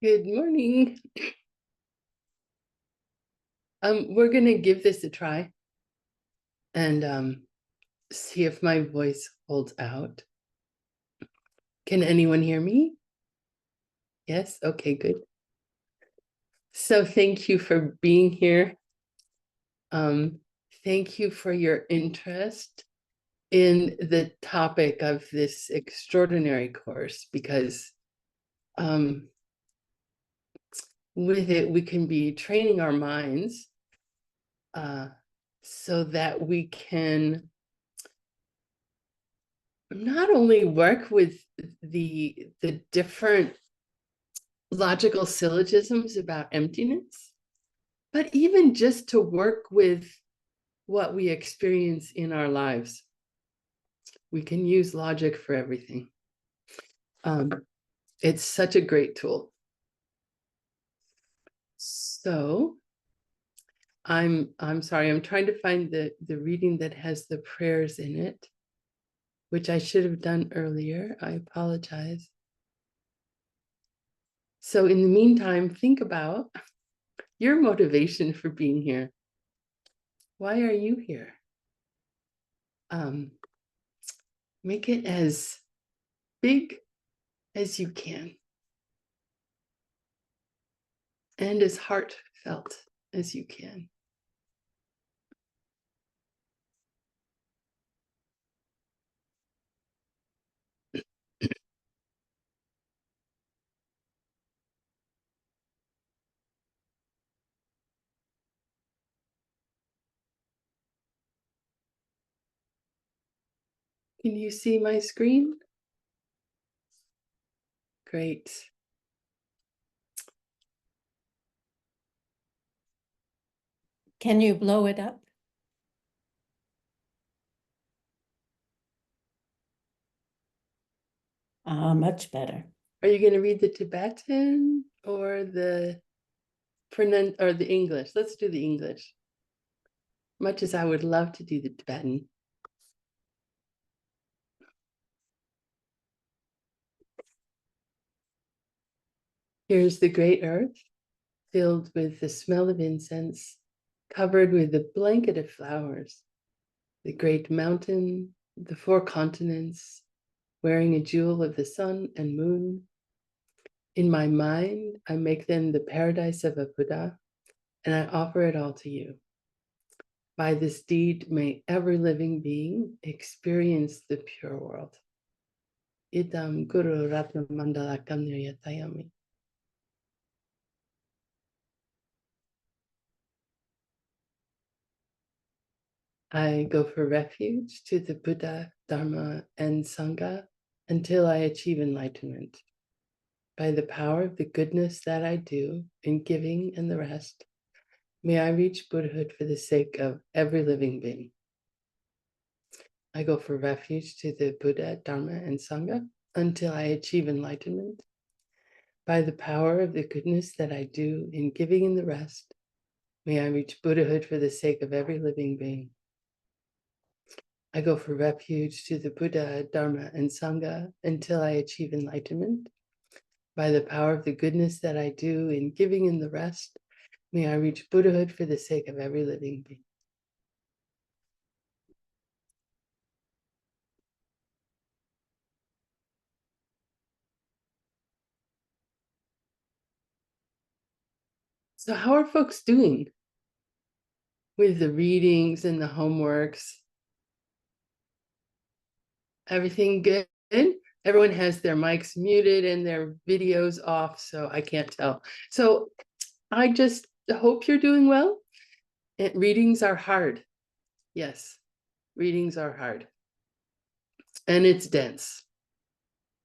Good morning. We're gonna give this a try and see if my voice holds out. Can anyone hear me? Yes, okay, good. So thank you for being here. Thank you for your interest in the topic of this extraordinary course, because with it, we can be training our minds so that we can not only work with the different logical syllogisms about emptiness, but even just to work with what we experience in our lives. We can use logic for everything. It's such a great tool. So I'm sorry, I'm trying to find the reading that has the prayers in it, which I should have done earlier. I apologize. So in the meantime, think about your motivation for being here. Why are you here? Make it as big as you can and as heartfelt as you can. Can you see my screen? Great. Can you blow it up? Much better. Are you going to read the Tibetan or the English? Let's do the English. Much as I would love to do the Tibetan. Here's the great earth, filled with the smell of incense, covered with a blanket of flowers. The great mountain, the 4 continents, wearing a jewel of the sun and moon. In my mind, I make them the paradise of a Buddha, and I offer it all to you. By this deed, may every living being experience the pure world. Idam Guru Ratna Mandalakam Niryatayami. I go for refuge to the Buddha, Dharma, and Sangha until I achieve enlightenment. By the power of the goodness that I do in giving and the rest, may I reach Buddhahood for the sake of every living being. I go for refuge to the Buddha, Dharma, and Sangha until I achieve enlightenment. By the power of the goodness that I do in giving and the rest, may I reach Buddhahood for the sake of every living being. I go for refuge to the Buddha, Dharma, and Sangha until I achieve enlightenment. By the power of the goodness that I do in giving and the rest, may I reach Buddhahood for the sake of every living being. So how are folks doing with the readings and the homeworks? Everything good? Everyone has their mics muted and their videos off, so I can't tell. So I just hope you're doing well. Readings are hard. Yes, readings are hard. And it's dense.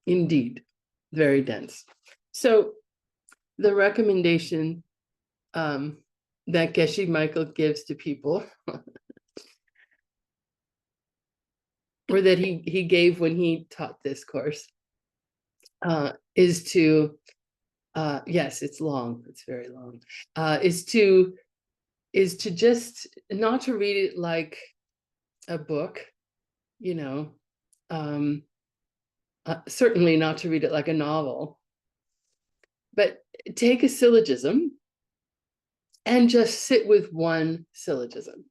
Indeed, very dense. So the recommendation that Geshe Michael gives to people or that he gave when he taught this course is to yes, it's long, it's very long, is to just not to read it like a book, you know, certainly not to read it like a novel, But take a syllogism and just sit with one syllogism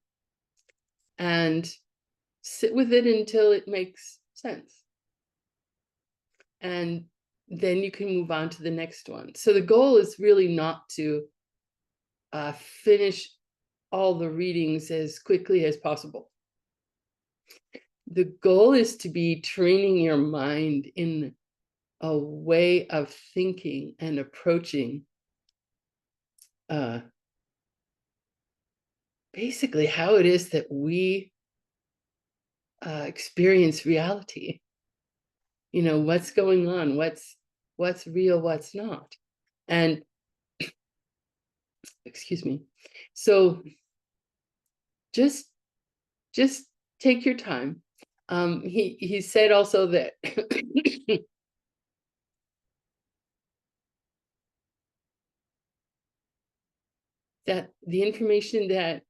and sit with it until it makes sense. And then you can move on to the next one. So the goal is really not to finish all the readings as quickly as possible. The goal is to be training your mind in a way of thinking and approaching basically how it is that we experience reality. You know, what's going on, what's real, what's not. And excuse me. So just take your time. He said also that that the information that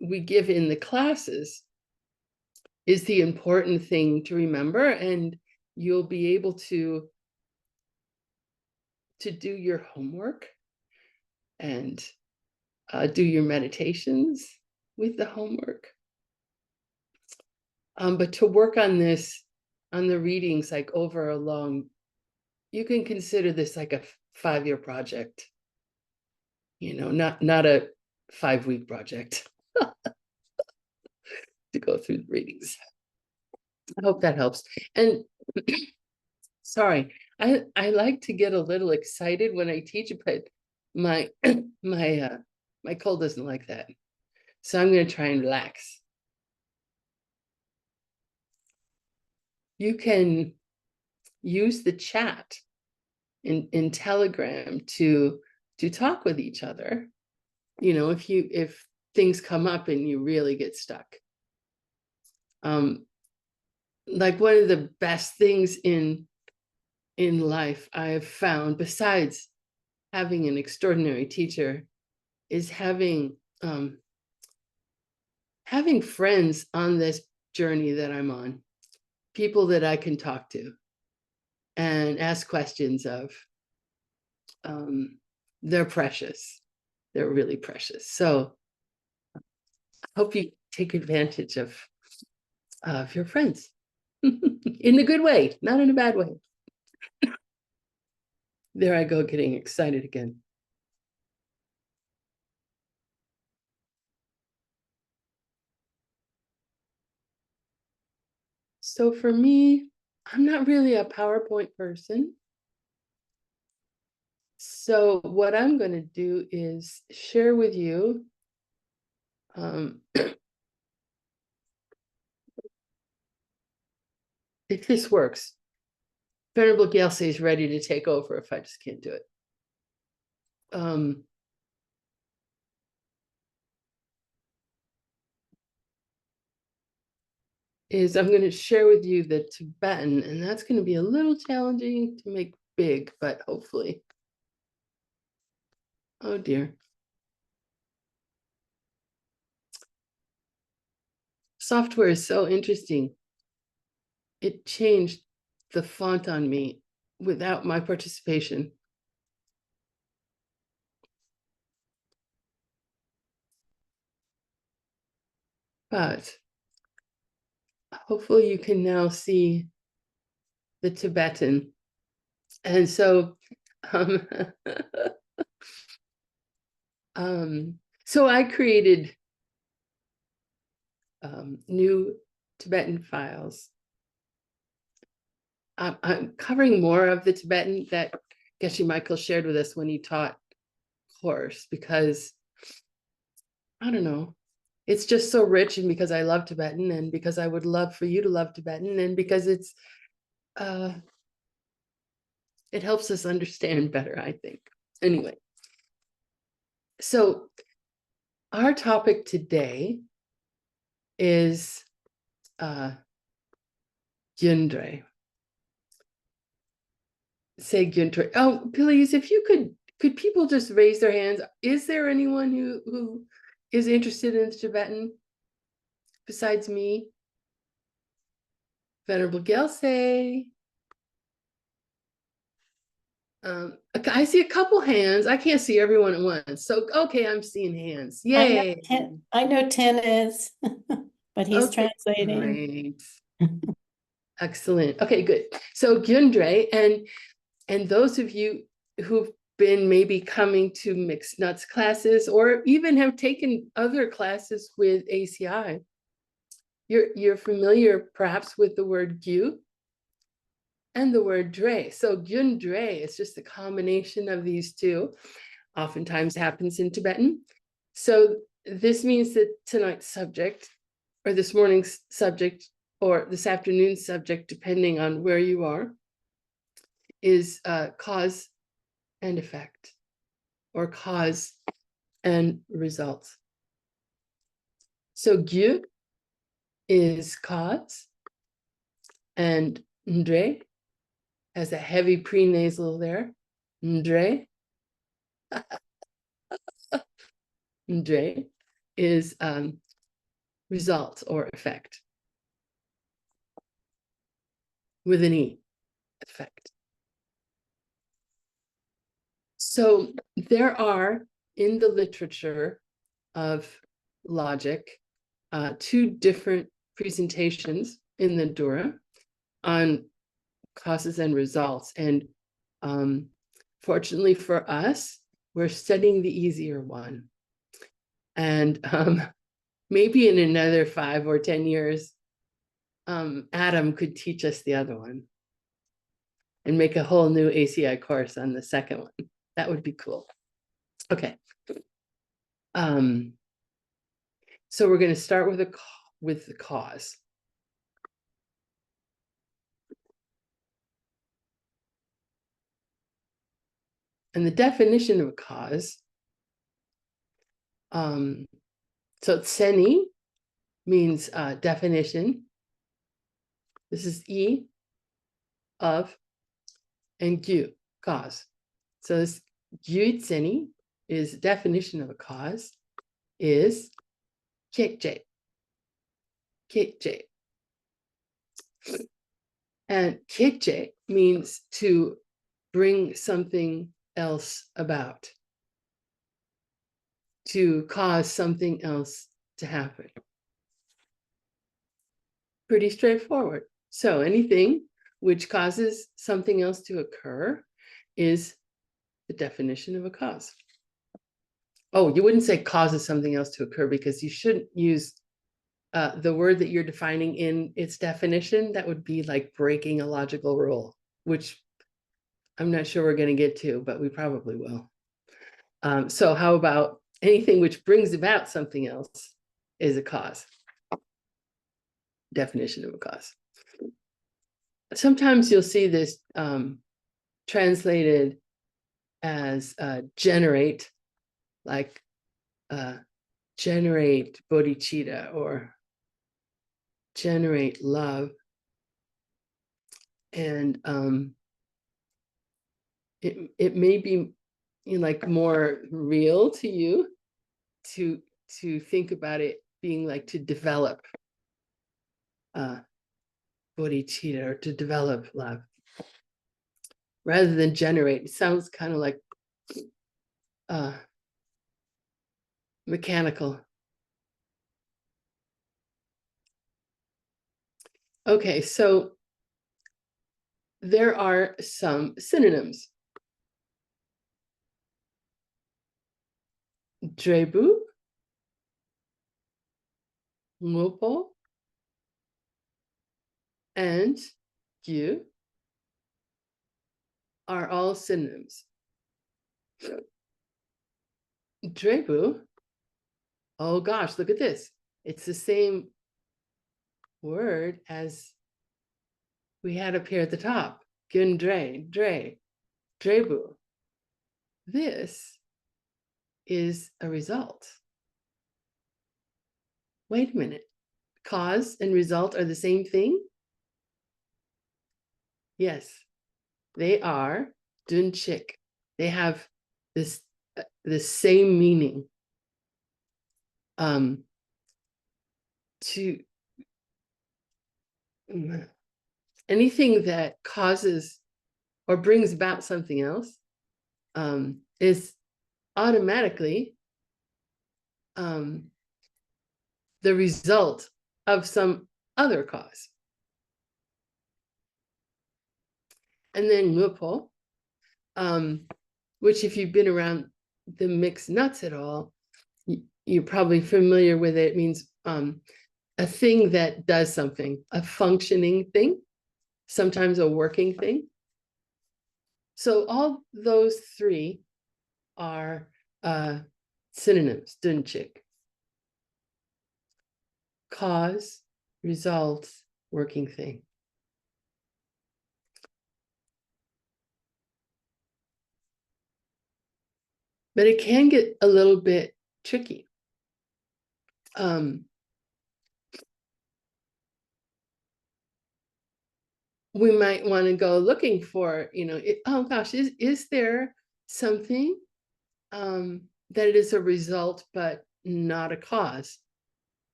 we give in the classes is the important thing to remember, and you'll be able to do your homework and do your meditations with the homework. But to work on this, on the readings, like over a long, you can consider this like a 5-year project, you know, not a 5-week project to go through the readings. I hope that helps. And sorry, I like to get a little excited when I teach, but my my cold doesn't like that. So I'm going to try and relax. You can use the chat in Telegram to talk with each other. You know, if things come up and you really get stuck. Like one of the best things in life I've found, besides having an extraordinary teacher, is having friends on this journey that I'm on, people that I can talk to and ask questions of. They're precious. They're really precious. So I hope you take advantage of your friends in a good way, not in a bad way. There I go, getting excited again. So for me, I'm not really a PowerPoint person. So what I'm going to do is share with you if this works. Venerable Gyelse is ready to take over if I just can't do it. Is I'm going to share with you the Tibetan, and that's going to be a little challenging to make big, but hopefully. Oh dear. Software is so interesting. It changed the font on me without my participation. But hopefully you can now see the Tibetan. And so, so I created new Tibetan files. I'm covering more of the Tibetan that Geshe Michael shared with us when he taught course, because I don't know, it's just so rich, and because I love Tibetan, and because I would love for you to love Tibetan, and because it helps us understand better, I think. Anyway, so our topic today is Gyundre. Say Gyundre. Oh, please, if you could people just raise their hands? Is there anyone who is interested in Tibetan besides me? Venerable Gyelse. I see a couple hands. I can't see everyone at once. So, okay, I'm seeing hands. Yay. I know 10 is, but he's Okay, translating. great. Excellent. Okay, good. So Gyundre, and those of you who've been maybe coming to mixed nuts classes or even have taken other classes with ACI, you're familiar perhaps with the word gyu and the word dre. So Gyundre is just a combination of these two, oftentimes happens in Tibetan. So this means that tonight's subject, or this morning's subject, or this afternoon's subject, depending on where you are, is cause and effect, or cause and results. So gyu is cause, and ndre has a heavy prenasal there. Ndre. Ndre is result or effect, with an E, effect. So there are in the literature of logic two different presentations in the Dura on causes and results. And fortunately for us, we're studying the easier one. And maybe in another 5 or 10 years, Adam could teach us the other one and make a whole new ACI course on the second one. That would be cool. Okay. So we're going to start with the cause. And the definition of a cause, so tseni means definition. This is E of, and gyu, cause. So this gyu tseni is definition of a cause, is kekje. Kekje. And kekje means to bring something else about, to cause something else to happen. Pretty straightforward. So anything which causes something else to occur is the definition of a cause. Oh, you wouldn't say causes something else to occur, because you shouldn't use the word that you're defining in its definition. That would be like breaking a logical rule, which I'm not sure we're going to get to, but we probably will. So how about anything which brings about something else is a cause? Definition of a cause. Sometimes you'll see this translated as generate, like generate bodhicitta or generate love. And it may be, you know, like more real to you to think about it being like to develop bodhicitta, or to develop love, rather than generate. It sounds kind of like mechanical. Okay, so there are some synonyms. Drebu, ngopo, and gyu are all synonyms. Drebu, oh gosh, look at this. It's the same word as we had up here at the top. Gyundre, dre, drebu. This is a result. Wait a minute. Cause and result are the same thing? Yes, they are dunchik. They have this the same meaning. To anything that causes or brings about something else is automatically the result of some other cause. And then ngupo, which if you've been around the mixed nuts at all, you're probably familiar with it. It means a thing that does something, a functioning thing, sometimes a working thing. So all those three are synonyms, dunchik. Cause, result, working thing. But it can get a little bit tricky. We might want to go looking for, oh gosh, is there something that it is a result but not a cause?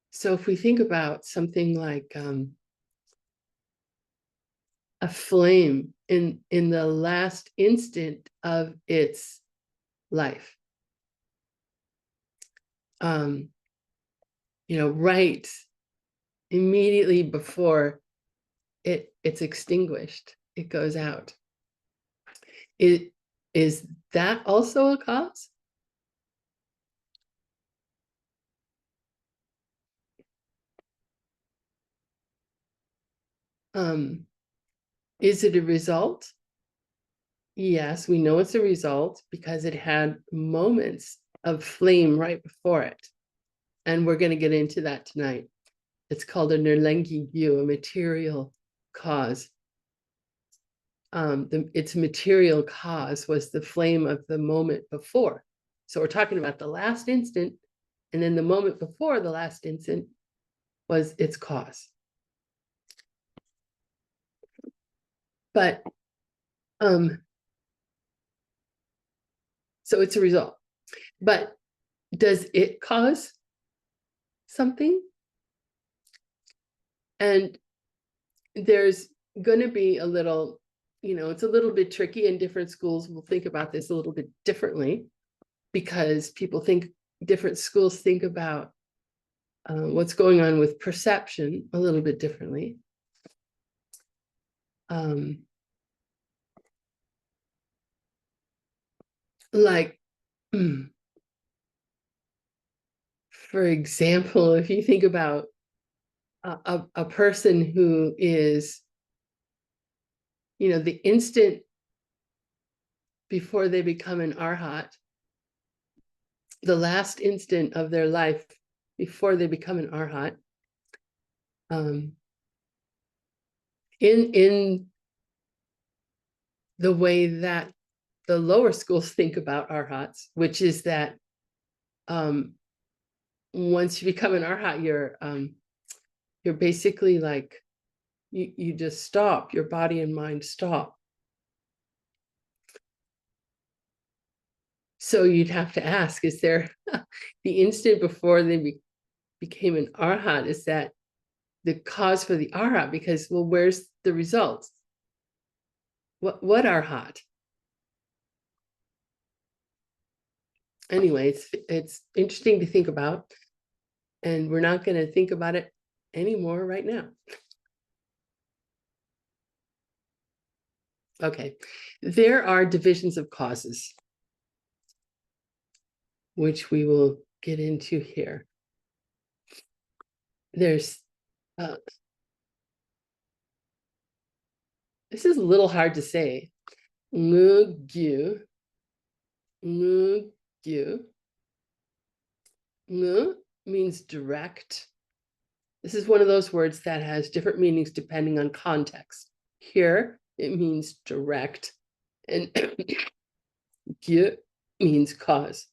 So if we think about something like a flame in the last instant of its life, right immediately before it's extinguished, it goes out. Is that also a cause? Is it a result? Yes, we know it's a result because it had moments of flame right before it. And we're going to get into that tonight. It's called a Nerlengi Gyu, a material cause. Its material cause was the flame of the moment before. So we're talking about the last instant, and then the moment before the last instant was its cause. But so it's a result. But does it cause something? And there's going to be a little, it's a little bit tricky, and different schools will think about this a little bit differently, because different schools think about what's going on with perception a little bit differently. Like, for example, if you think about a person who is, the instant before they become an arhat, the last instant of their life before they become an arhat, in the way that the lower schools think about arhats, which is that once you become an arhat, you're basically like, you just stop, your body and mind stop. So you'd have to ask, is there the instant before they became an arhat, is that the cause for the arhat? Because, well, where's the results? What arhat? Anyway, it's interesting to think about, and we're not going to think about it anymore right now. Okay, there are divisions of causes, which we will get into here. There's this is a little hard to say. Ngugyu. Ngugyu. Ngu means direct. This is one of those words that has different meanings depending on context. Here, it means direct, and gyu means cause.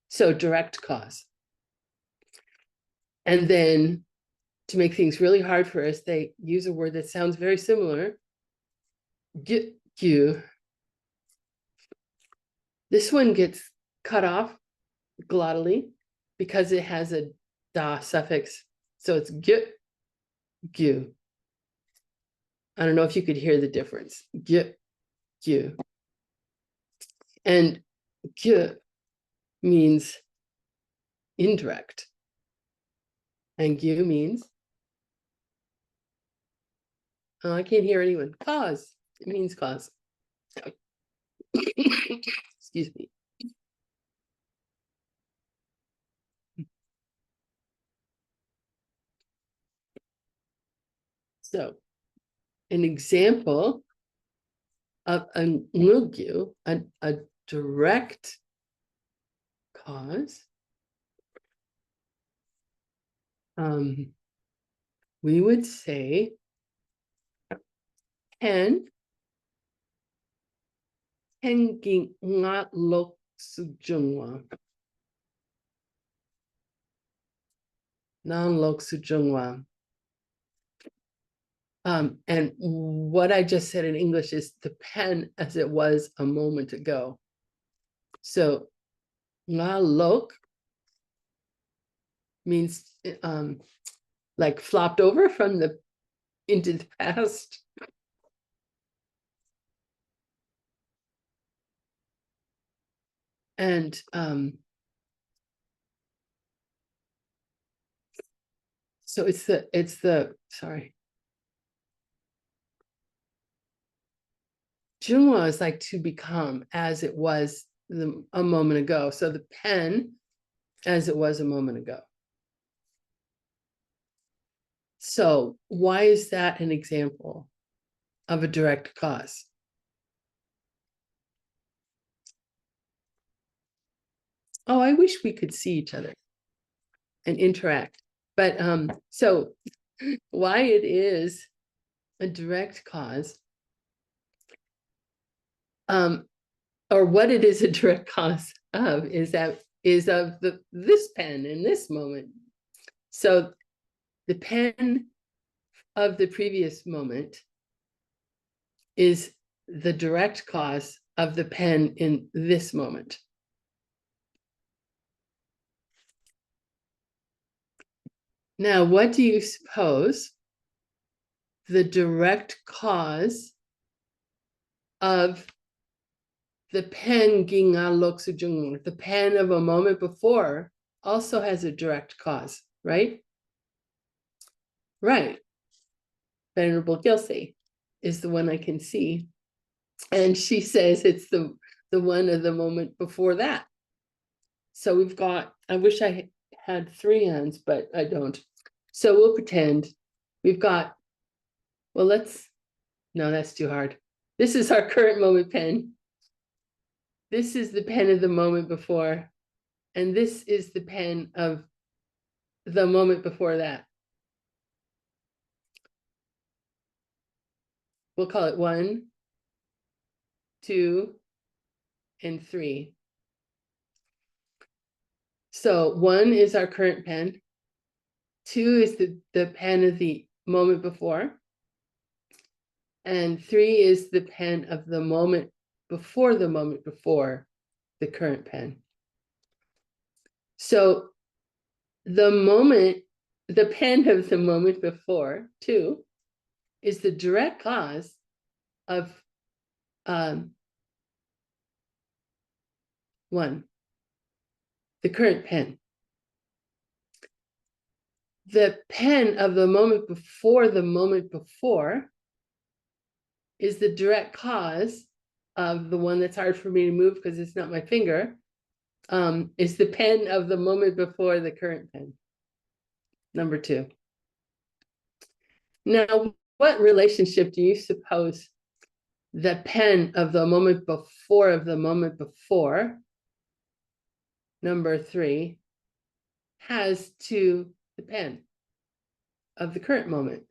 So direct cause. And then to make things really hard for us, they use a word that sounds very similar. Gyu. This one gets cut off glottally because it has a da suffix. So it's gyu. I don't know if you could hear the difference. Gyu, gyu. And gyu means indirect. And gyu means, oh, I can't hear anyone. Cause. It means cause. Excuse me. So, an example of a ngugyu, a direct cause, we would say pen ging nga lok sujungwa. Non lok sujungwa. And what I just said in English is the pen as it was a moment ago. So nga lok means like flopped over from the into the past. And so it's the sorry. Junwa is like to become as it was a moment ago. So the pen as it was a moment ago. So why is that an example of a direct cause? Oh, I wish we could see each other and interact. But so why it is a direct cause, or what it is a direct cause of is of this pen in this moment. So the pen of the previous moment is the direct cause of the pen in this moment. Now, what do you suppose the direct cause of the pen ginga loksujung, the pen of a moment before, also has a direct cause, right? Right. Venerable Gyelse is the one I can see. And she says it's the one of the moment before that. So we've got, I wish I had 3 hands, but I don't. So we'll pretend we've got, well, no, that's too hard. This is our current moment pen. This is the pen of the moment before. And this is the pen of the moment before that. We'll call it 1, 2, and 3. So 1 is our current pen. 2 is the pen of the moment before. And 3 is the pen of the moment before the current pen. So the pen of the moment before, 2, is the direct cause of 1, the current pen. The pen of the moment before is the direct cause of the one that's hard for me to move because it's not my finger, is the pen of the moment before the current pen, number 2. Now, what relationship do you suppose the pen of the moment before, number 3, has to the pen of the current moment?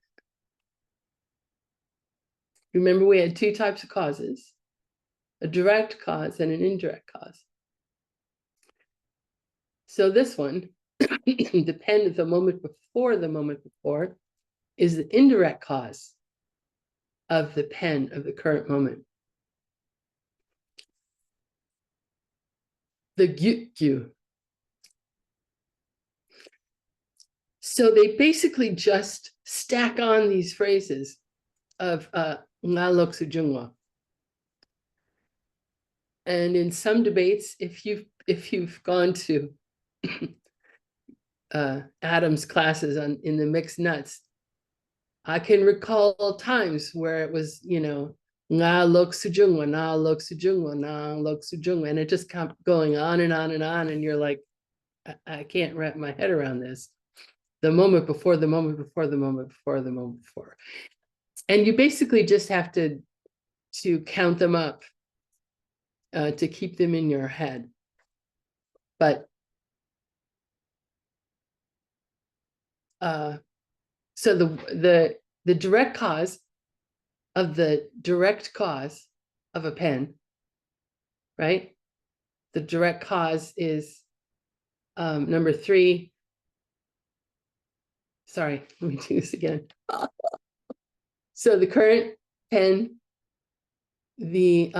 Remember, we had 2 types of causes, a direct cause and an indirect cause. So this one, the pen of the moment before, is the indirect cause of the pen of the current moment. The gyu. So they basically just stack on these phrases of Nga Loksu Jungwa. And in some debates, if you've gone to Adam's classes in the mixed nuts, I can recall times where it was, Nga Loksu Jungwa, Na Loksu Jungwa, Na Loksu Jungwa, and it just kept going on and on and on, and you're like, I can't wrap my head around this. The moment before, the moment before, the moment before, the moment before. And you basically just have to count them up to keep them in your head. But so the direct cause of the direct cause of a pen, right? The direct cause is number 3. Sorry, let me do this again. So the current pen, the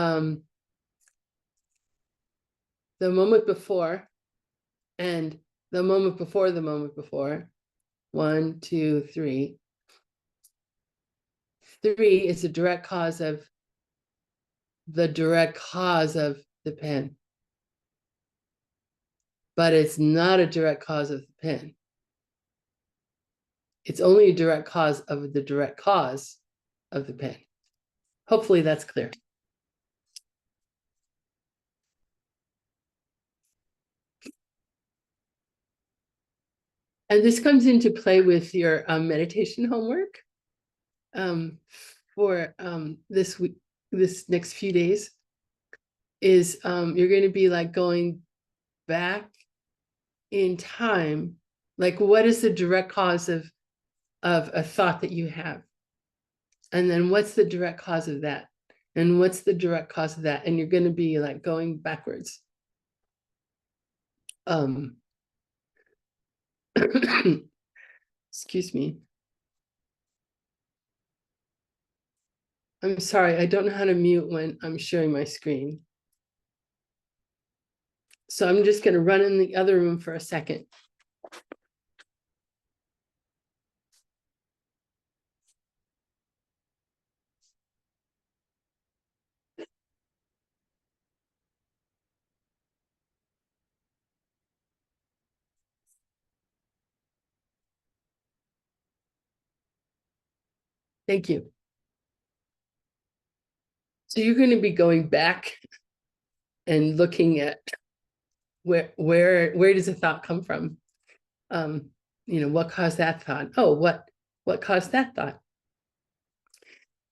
moment before, and the moment before the moment before. 1, 2, 3. 3 is a direct cause of the direct cause of the pen. But it's not a direct cause of the pen. It's only a direct cause of the direct cause of the pen. Hopefully that's clear. And this comes into play with your meditation homework for this week, this next few days, is you're going to be like going back in time. Like, what is the direct cause of a thought that you have? And then what's the direct cause of that? And what's the direct cause of that? And you're going to be like going backwards. Excuse me. I'm sorry, I don't know how to mute when I'm sharing my screen. So I'm just going to run in the other room for a second. Thank you. So you're going to be going back and looking at where does a thought come from? What caused that thought? Oh, what caused that thought?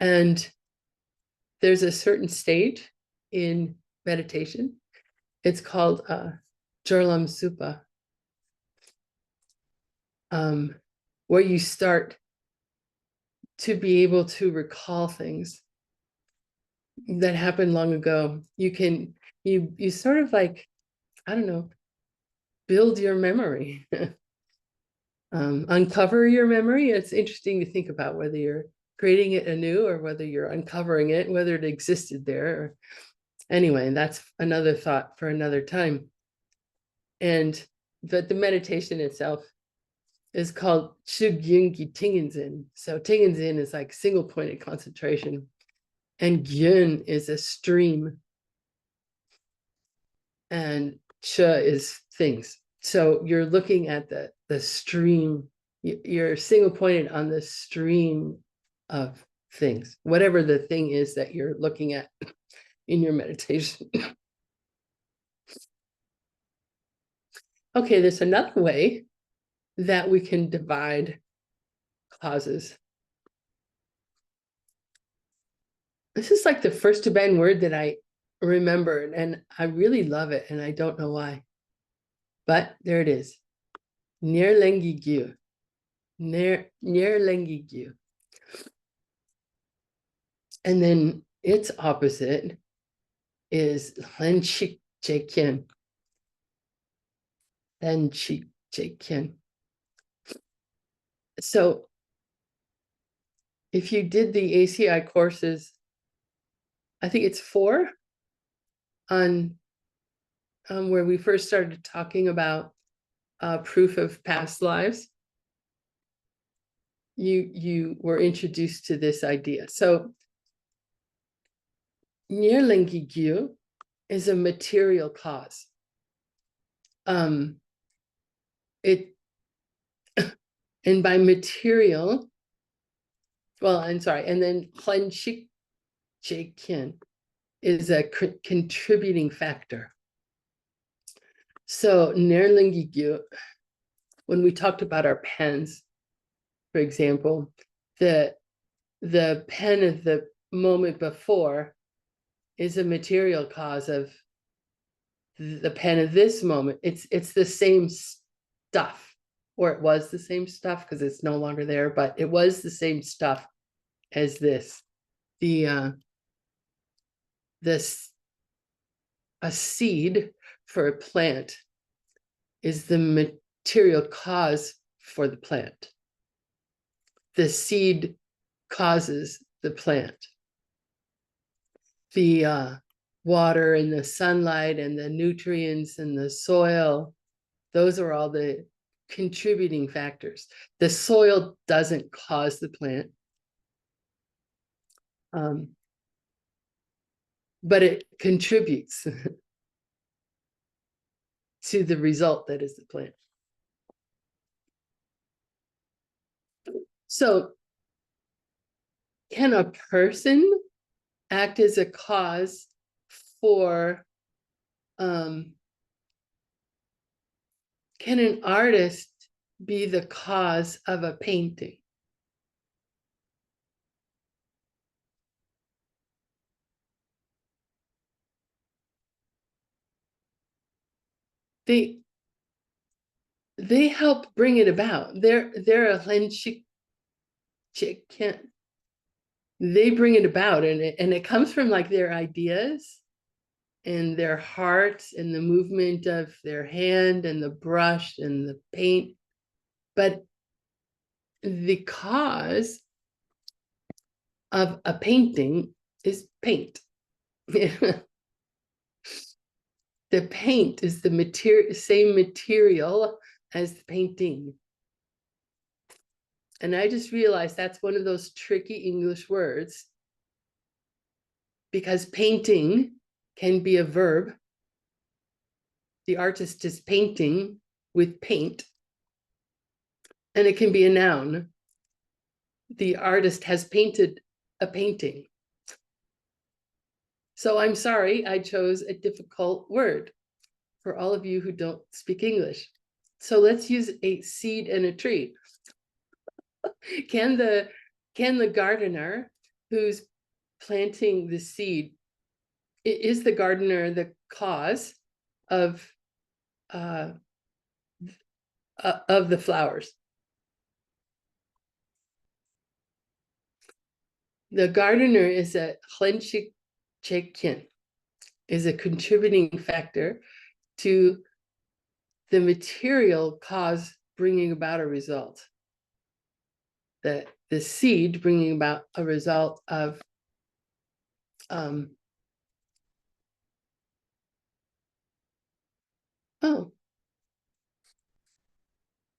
And there's a certain stage in meditation. It's called Jarlam Supa, where you start to be able to recall things that happened long ago. You sort of like, I don't know, build your memory, uncover your memory. It's interesting to think about whether you're creating it anew or whether you're uncovering it, whether it existed there. Anyway, that's another thought for another time. But the meditation itself is called Shugyungi Tinginzin. So Tinginzin is like single pointed concentration, and Gyun is a stream, and Cha is things. So you're looking at the stream, you're single pointed on the stream of things, whatever the thing is that you're looking at in your meditation. Okay, there's another way that we can divide causes. This is like the first Tibetan word that I remembered, and I really love it, and I don't know why. But there it is. Nirlengigyu. Nirlengigyu. And then its opposite is Lenchik Jekyen. Lenchik Jekyen. So if you did the ACI courses, I think it's 4 on where we first started talking about proof of past lives. you were introduced to this idea. So Nirlingigyu is a material cause. It and by material, well, I'm sorry, and then Klenshik Jekin is a contributing factor. So Nirlingigyu, when we talked about our pens, for example, the pen of the moment before is a material cause of the pen of this moment. It's the same stuff, or it was the same stuff because it's no longer there, but it was the same stuff as this. A seed for a plant is the material cause for the plant. The seed causes the plant. The water and the sunlight and the nutrients and the soil, those are all the contributing factors. The soil doesn't cause the plant, but it contributes to the result that is the plant. So can a person act as a cause for, can an artist be the cause of a painting? They help bring it about. They're a lenshik chicken. They bring it about, and it comes from like their ideas and their heart and the movement of their hand and the brush and the paint. But the cause of a painting is paint. The paint is the same material as the painting. And I just realized that's one of those tricky English words, because painting can be a verb. The artist is painting with paint. And it can be a noun. The artist has painted a painting. So I'm sorry, I chose a difficult word for all of you who don't speak English. So let's use a seed and a tree. Can the gardener who's planting the seed, is the gardener the cause of the flowers? The gardener is a Hlenshik Chekin, is a contributing factor to the material cause bringing about a result. The seed bringing about a result of oh,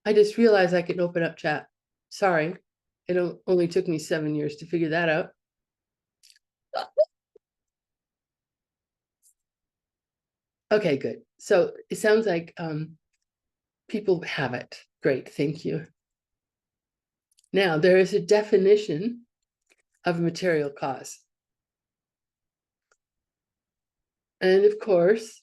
I just realized I can open up chat. Sorry, it only took me 7 years to figure that out. Okay, good. So it sounds like people have it. Great, thank you. Now, there is a definition of material cause. And of course,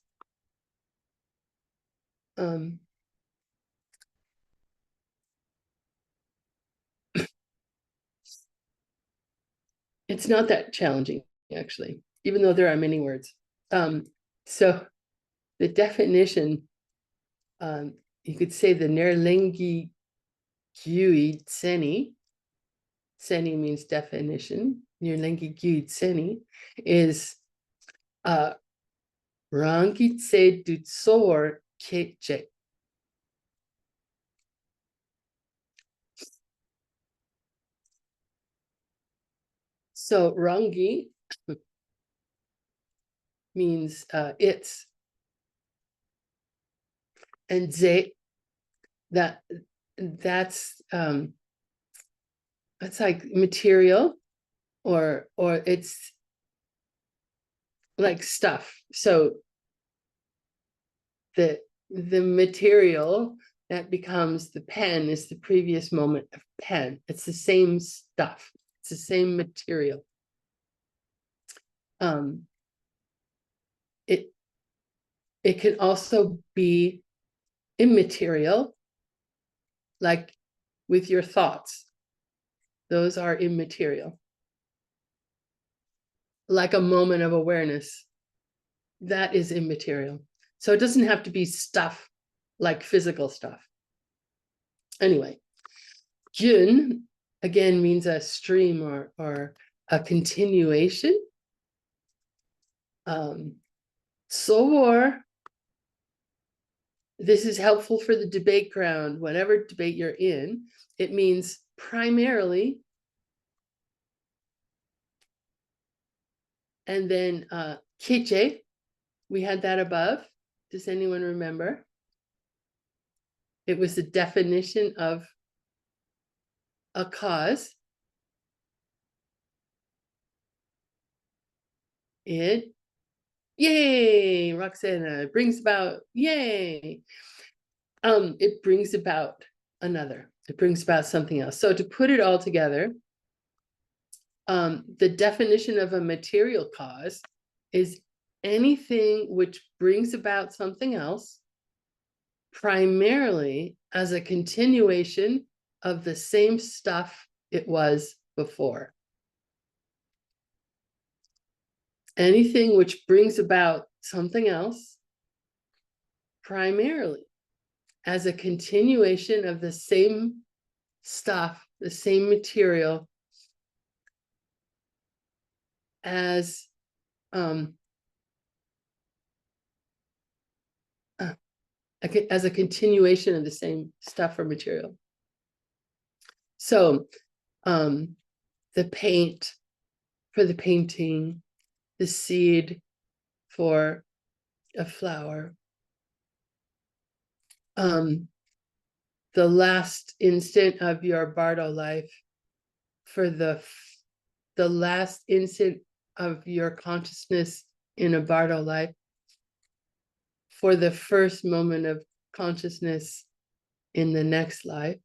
it's not that challenging, actually, even though there are many words. So the definition, you could say the Nerlingi Gyui Tseni, Tseni means definition, Nerlingi Gyui Tseni is Rangi Tse Dutsor Keche. So Rangi means it's, and Ze, that's it's like material, or it's like stuff. So the material that becomes the pen is the previous moment of pen. It's the same stuff. It's the same material. It can also be immaterial, like with your thoughts. Those are immaterial. Like a moment of awareness, that is immaterial. So it doesn't have to be stuff like physical stuff. Anyway, Jun again means a stream or a continuation. So this is helpful for the debate ground. Whatever debate you're in, it means primarily. And then Keche, we had that above. Does anyone remember? It was the definition of a cause. It, yay, Roxana, brings about, yay. It brings about another. It brings about something else. So to put it all together, the definition of a material cause is anything which brings about something else, primarily as a continuation of the same stuff it was before. Anything which brings about something else, primarily as a continuation of the same stuff, the same material as a continuation of the same stuff or material. So the paint for the painting, the seed for a flower, the last instant of your Bardo life for the last instant of your consciousness in a Bardo life, for the first moment of consciousness in the next life.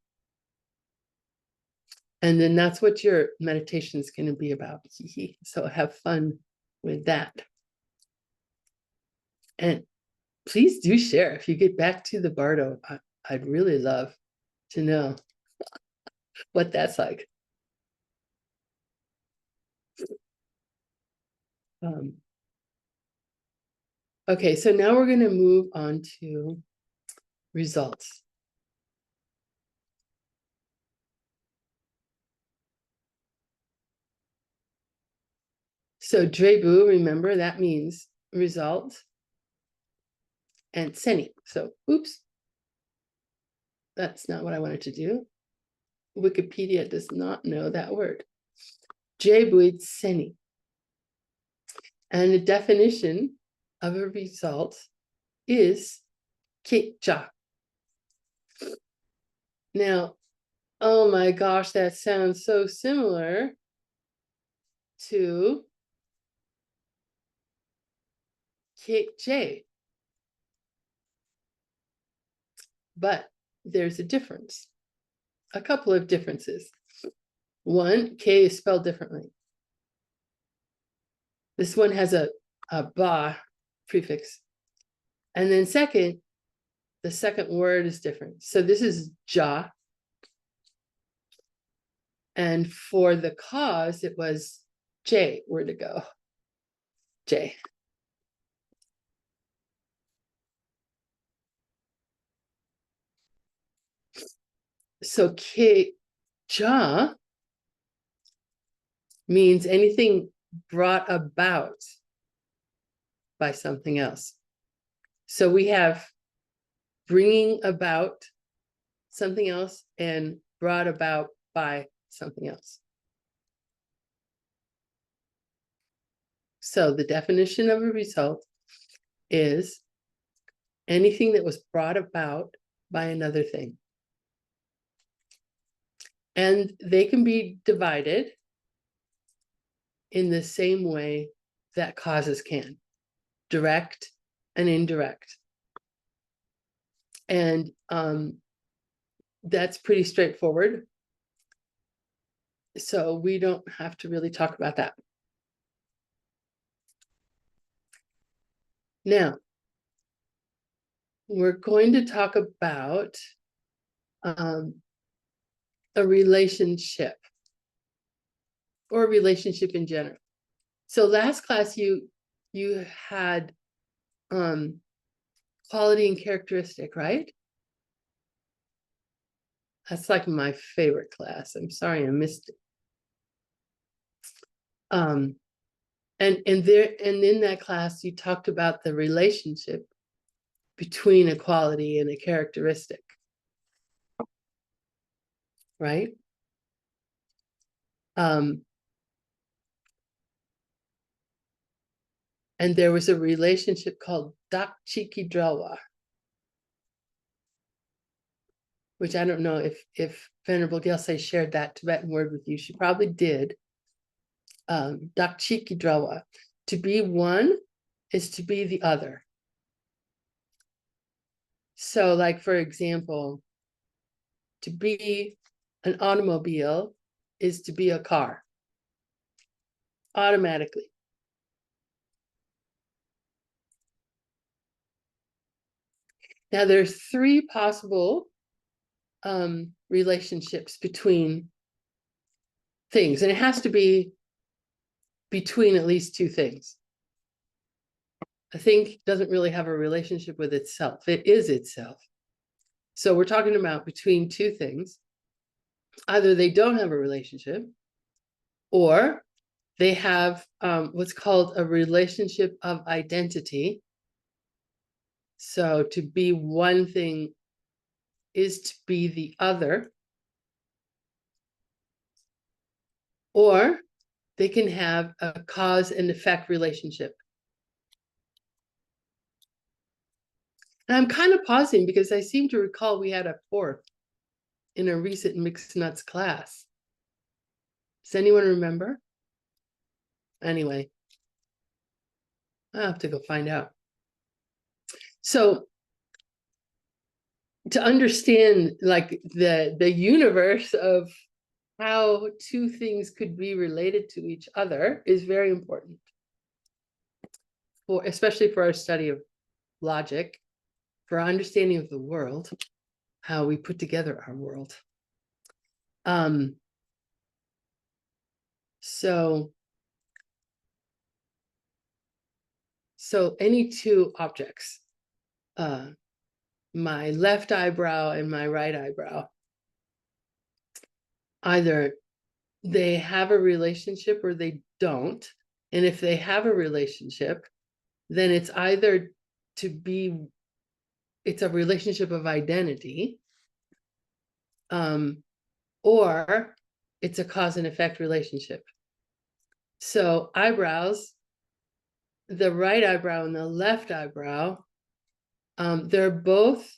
And then that's what your meditation is going to be about. So have fun with that. And please do share if you get back to the Bardo. I'd really love to know what that's like. Okay, so now we're going to move on to results. So Drebu, remember, that means result, and Seni. So, oops, that's not what I wanted to do. Wikipedia does not know that word. Drebu Seni. And the definition of a result is Kitcha. Now, oh my gosh, that sounds so similar to Kitche. But there's a difference, a couple of differences. One, K is spelled differently. This one has a ba prefix. And then second, the second word is different. So this is ja. And for the cause, it was J. Where'd it go? J. So K ja means anything brought about by something else. So we have bringing about something else and brought about by something else. So the definition of a result is anything that was brought about by another thing. And they can be divided in the same way that causes can, direct and indirect. And that's pretty straightforward. So we don't have to really talk about that. Now, we're going to talk about a relationship, or a relationship in general. So last class you had quality and characteristic, right? That's like my favorite class. I'm sorry I missed it. And in that class you talked about the relationship between a quality and a characteristic, right? And there was a relationship called Dakchiki Drelwa, which I don't know if Venerable Gyelse shared that Tibetan word with you. She probably did. Dakchiki Drelwa. To be one is to be the other. So, like, for example, to be an automobile is to be a car, automatically. Now, there's three possible relationships between things, and it has to be between at least two things. A thing doesn't really have a relationship with itself. It is itself. So we're talking about between two things. Either they don't have a relationship, or they have what's called a relationship of identity. So to be one thing is to be the other. Or they can have a cause and effect relationship. And I'm kind of pausing because I seem to recall we had a fourth in a recent mixed nuts class. Does anyone remember? Anyway, I'll have to go find out. So to understand like the universe of how two things could be related to each other is very important, especially for our study of logic, for our understanding of the world, how we put together our world. So any two objects, my left eyebrow and my right eyebrow, either they have a relationship or they don't. And if they have a relationship, then it's either it's a relationship of identity, or it's a cause and effect relationship. So eyebrows, the right eyebrow and the left eyebrow, they're both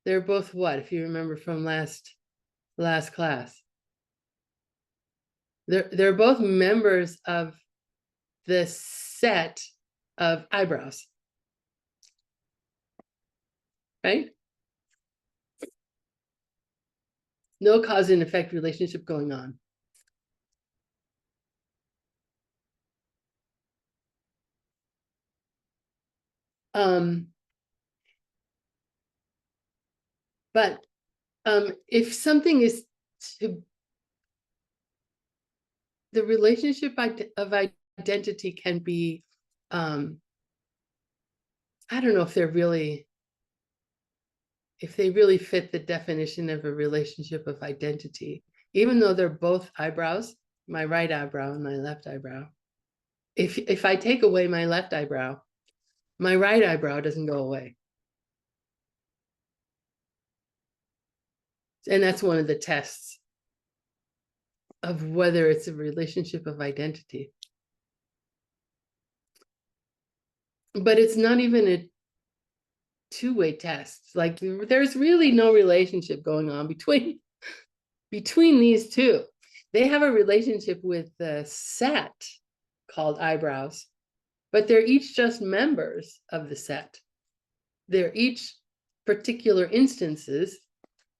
what, if you remember from last class? They're both members of the set of eyebrows, right? No cause and effect relationship going on. But if something is the relationship of identity can be, I don't know if they really fit the definition of a relationship of identity, even though they're both eyebrows, my right eyebrow and my left eyebrow. If I take away my left eyebrow, my right eyebrow doesn't go away. And that's one of the tests of whether it's a relationship of identity. But it's not even a two-way test. Like, there's really no relationship going on between between these two, they have a relationship with the set called eyebrows, but they're each just members of the set. They're each particular instances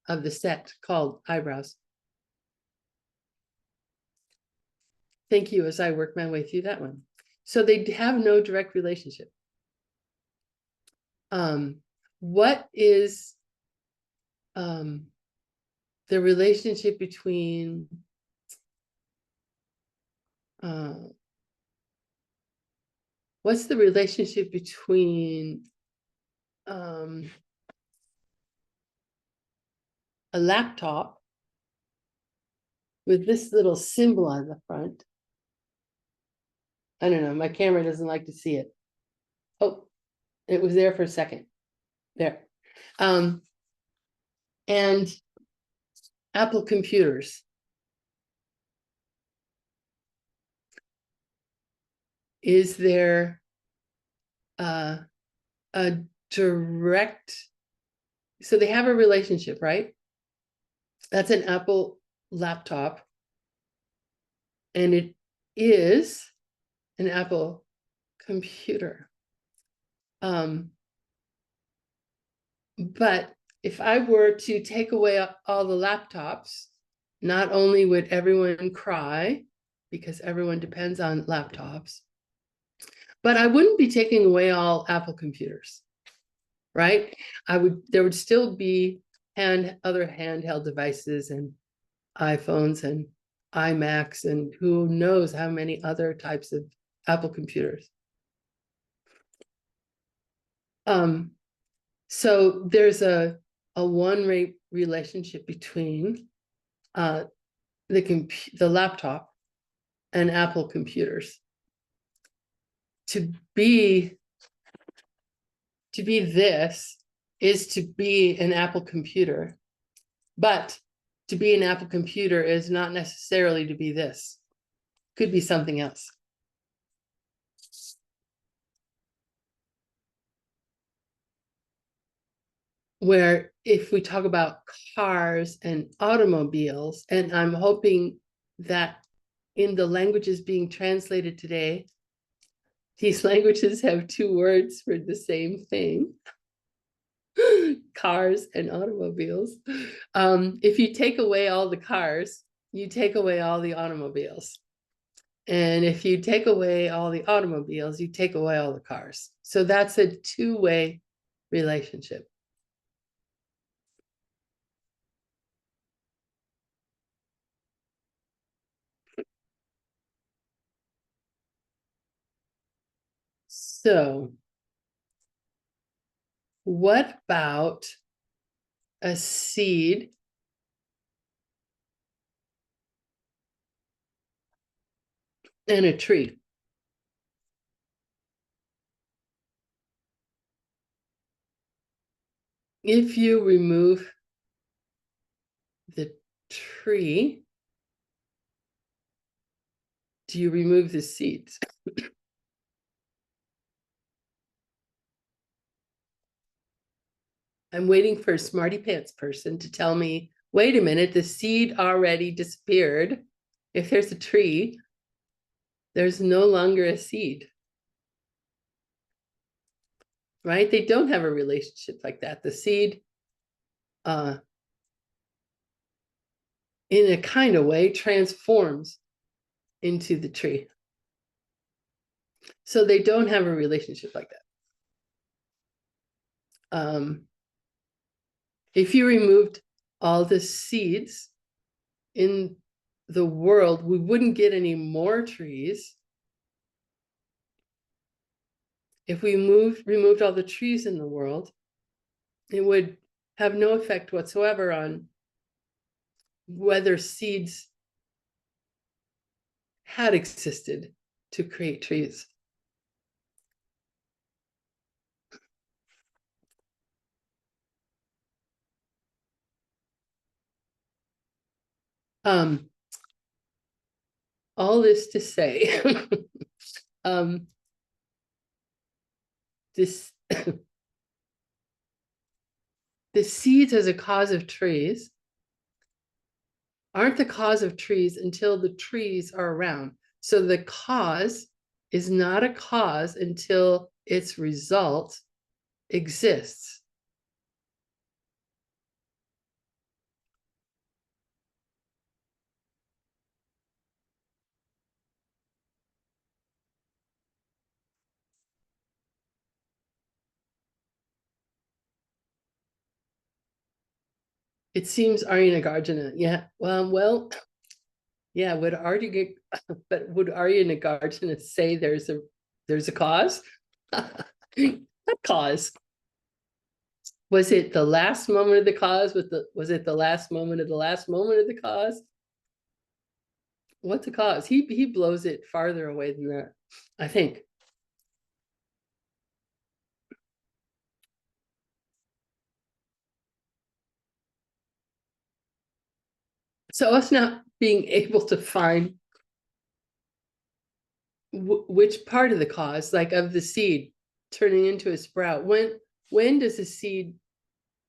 of the set called eyebrows. Thank you as I work my way through that one. So they have no direct relationship. What is the relationship between what's the relationship between a laptop with this little symbol on the front? I don't know, my camera doesn't like to see it. Oh, it was there for a second. There. And Apple computers. Is there a direct, so they have a relationship, right? That's an Apple laptop, and it is an Apple computer. But if I were to take away all the laptops, not only would everyone cry, because everyone depends on laptops, but I wouldn't be taking away all Apple computers, right? There would still be other handheld devices and iPhones and iMacs and who knows how many other types of Apple computers. So there's a one-way relationship between the laptop and Apple computers. To be this is to be an Apple computer, but to be an Apple computer is not necessarily to be this. Could be something else. Where if we talk about cars and automobiles, and I'm hoping that in the languages being translated today, these languages have two words for the same thing. Cars and automobiles. If you take away all the cars, you take away all the automobiles. And if you take away all the automobiles, you take away all the cars. So that's a two-way relationship. So what about a seed and a tree? If you remove the tree, do you remove the seeds? I'm waiting for a smarty pants person to tell me, wait a minute, the seed already disappeared. If there's a tree, there's no longer a seed. Right? They don't have a relationship like that. The seed, in a kind of way, transforms into the tree. So they don't have a relationship like that. If you removed all the seeds in the world, we wouldn't get any more trees. If we removed all the trees in the world, it would have no effect whatsoever on whether seeds had existed to create trees. All this to say, this the seeds as a cause of trees aren't the cause of trees until the trees are around. So the cause is not a cause until its result exists. It seems Arya Nagarjuna. Yeah. Well, yeah, would Arya, but would Arya Nagarjuna say there's a cause? What cause? Was it the last moment of the cause? Was it the last moment of the last moment of the cause? What's the cause? He blows it farther away than that, I think. So us not being able to find which part of the cause, like of the seed turning into a sprout, when does a seed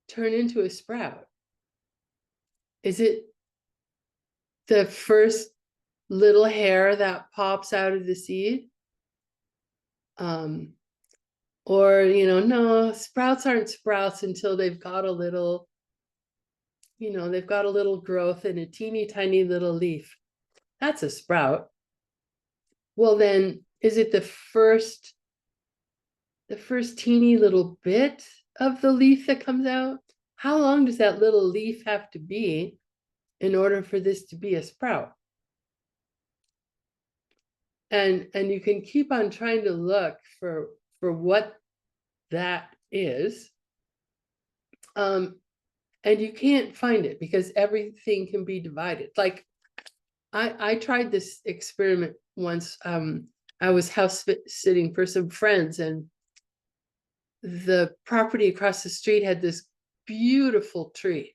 turn into a sprout? Is it the first little hair that pops out of the seed? Or, no, sprouts aren't sprouts until they've got a little, they've got a little growth and a teeny tiny little leaf. That's a sprout. Well, then, is it the first teeny little bit of the leaf that comes out? How long does that little leaf have to be in order for this to be a sprout? And you can keep on trying to look for what that is. And you can't find it because everything can be divided. Like I tried this experiment once. I was house sitting for some friends, and the property across the street had this beautiful tree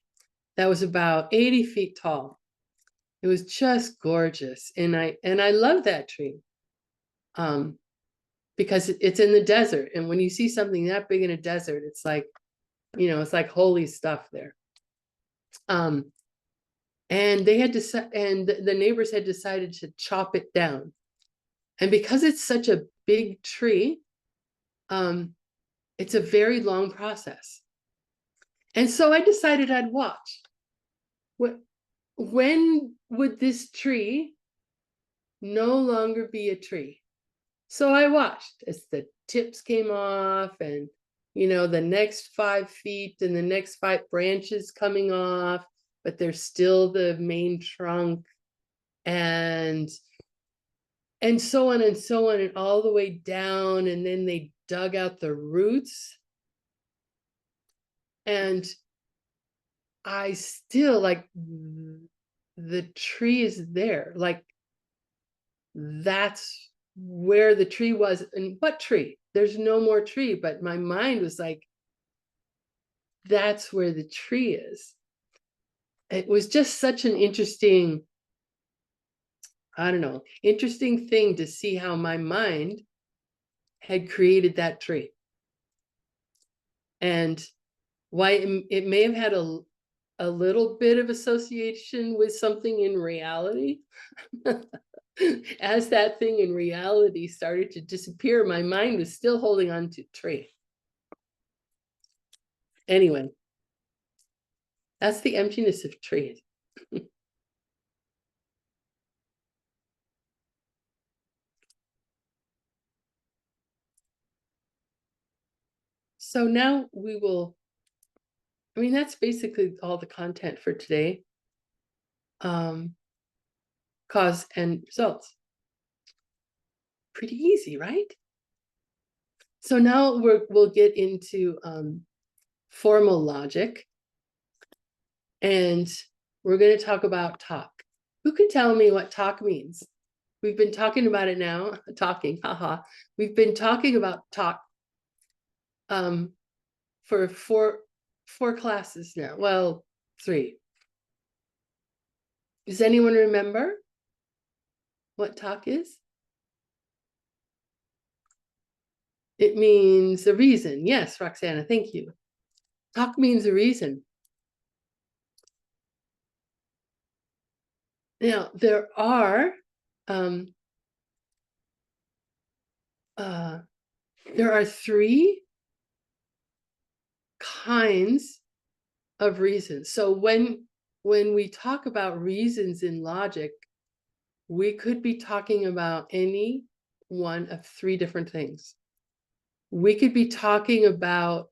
that was about 80 feet tall. It was just gorgeous. And I love that tree. Because it's in the desert. And when you see something that big in a desert, it's like, it's like holy stuff there. And they had to, and the neighbors had decided to chop it down. And because it's such a big tree, it's a very long process. And so I decided I'd watch. When would this tree no longer be a tree? So I watched as the tips came off, and the next 5 feet and the next 5 branches coming off, but there's still the main trunk, and so on and so on, and all the way down, and then they dug out the roots. And I still, like, the tree is there. Like, that's where the tree was. And what tree? There's no more tree, but my mind was like, that's where the tree is. It was just such an interesting, I don't know, interesting thing to see how my mind had created that tree. And why it may have had a little bit of association with something in reality. As that thing in reality started to disappear, my mind was still holding on to tree. Anyway, that's the emptiness of trees. So now we will, that's basically all the content for today. Cause and results. Pretty easy, right? So now we'll get into formal logic, and we're going to talk about talk. Who can tell me what talk means? We've been talking about it now, haha. We've been talking about talk for four classes now. Well, 3. Does anyone remember what talk is? It means a reason. Yes, Roxana, thank you. Talk means a reason. Now, there are three kinds of reasons. So when we talk about reasons in logic, we could be talking about any one of three different things. We could be talking about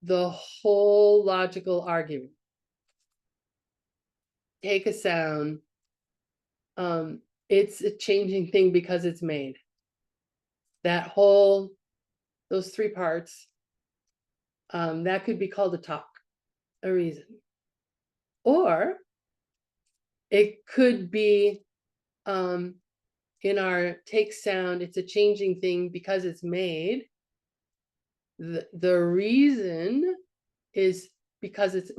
the whole logical argument. Take a sound. It's a changing thing because it's made. Those three parts, that could be called a talk, a reason. Or it could be in our take sound, it's a changing thing because it's made. The reason is because it's,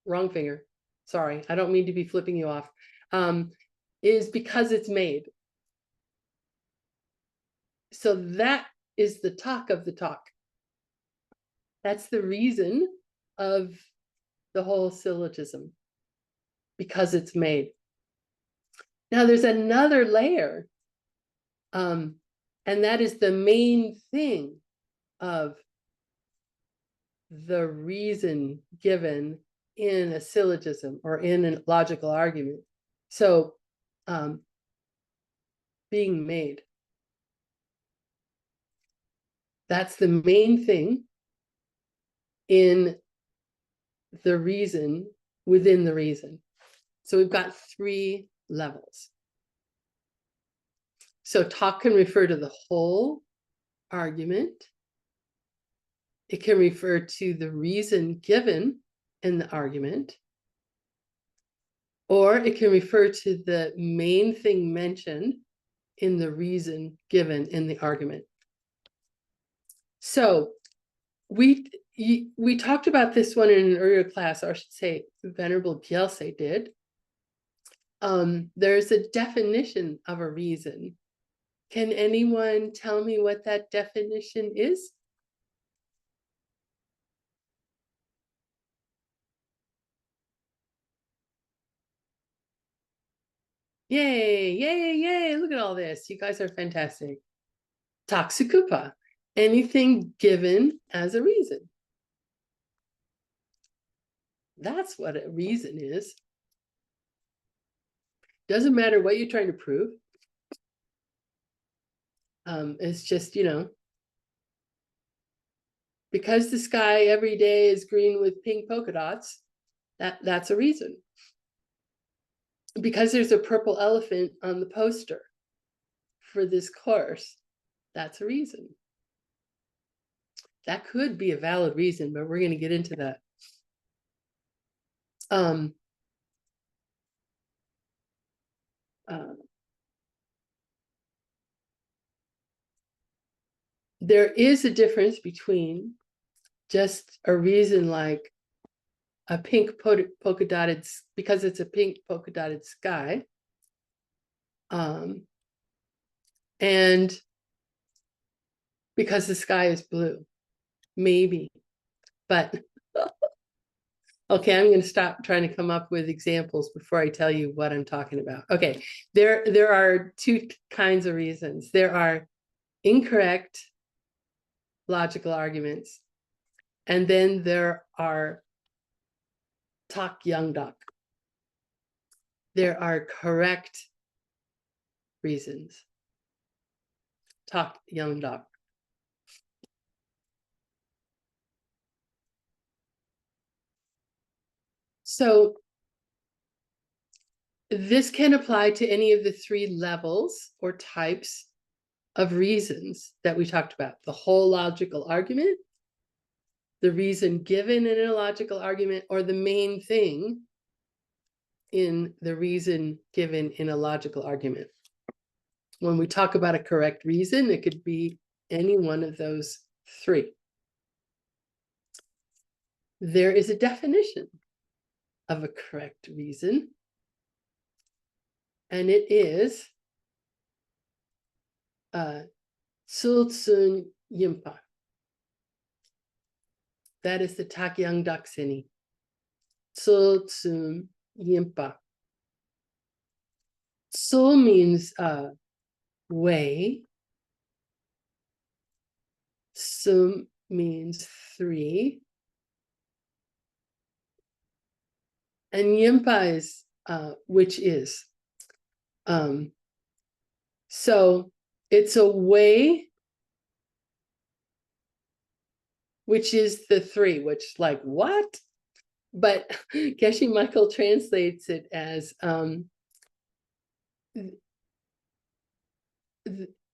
wrong finger. Sorry, I don't mean to be flipping you off. Is because it's made. So that is the talk of the talk. That's the reason of the whole syllogism, because it's made. Now there's another layer, and that is the main thing of the reason given in a syllogism or in a logical argument. So being made. That's the main thing in the reason within the reason. So we've got three levels. So talk can refer to the whole argument. It can refer to the reason given in the argument, or it can refer to the main thing mentioned in the reason given in the argument. So we talked about this one in an earlier class, or I should say Venerable Gyelse did. There's a definition of a reason. Can anyone tell me what that definition is? Yay, yay, yay, look at all this. You guys are fantastic. Taksukupa, anything given as a reason. That's what a reason is. Doesn't matter what you're trying to prove. It's just, because the sky every day is green with pink polka dots, that's a reason. Because there's a purple elephant on the poster for this course, that's a reason. That could be a valid reason, but we're going to get into that. There is a difference between just a reason like a pink polka dotted, because it's a pink polka dotted sky, and because the sky is blue, maybe. But okay, I'm going to stop trying to come up with examples before I tell you what I'm talking about. Okay, there are two kinds of reasons. There are incorrect logical arguments, and then there are tak yang dak. There are correct reasons. Tak yang dak. So this can apply to any of the three levels or types of reasons that we talked about. The whole logical argument, the reason given in a logical argument, or the main thing in the reason given in a logical argument. When we talk about a correct reason, it could be any one of those three. There is a definition of a correct reason, and it is Tsultsun Yimpa. That is the Tak Yang Dak Sini. Tsultsun Yimpa. Soul means way. Sum means three. And Yimpa is which is. So it's a way, which is the three, which like what? But Geshe Michael translates it as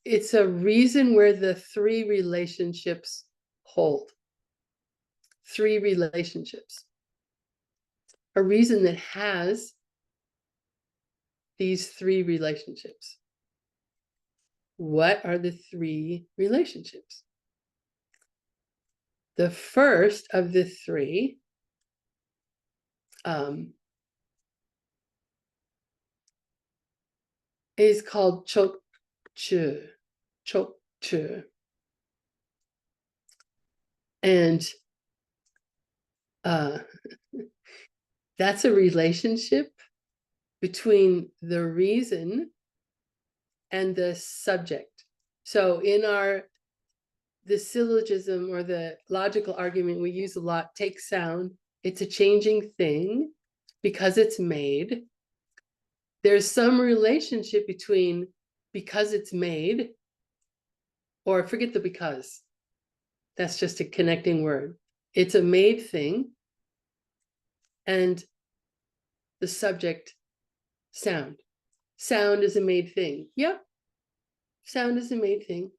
it's a reason where the three relationships hold. Three relationships. A reason that has these three relationships. What are the three relationships? The first of the three is called chok-chu. Chok-chu. And that's a relationship between the reason and the subject. So in the syllogism or the logical argument we use a lot, take sound, it's a changing thing because it's made. There's some relationship between because it's made, or forget the because. That's just a connecting word. It's a made thing, and the subject, sound. Sound is a made thing. Yep. Sound is a made thing.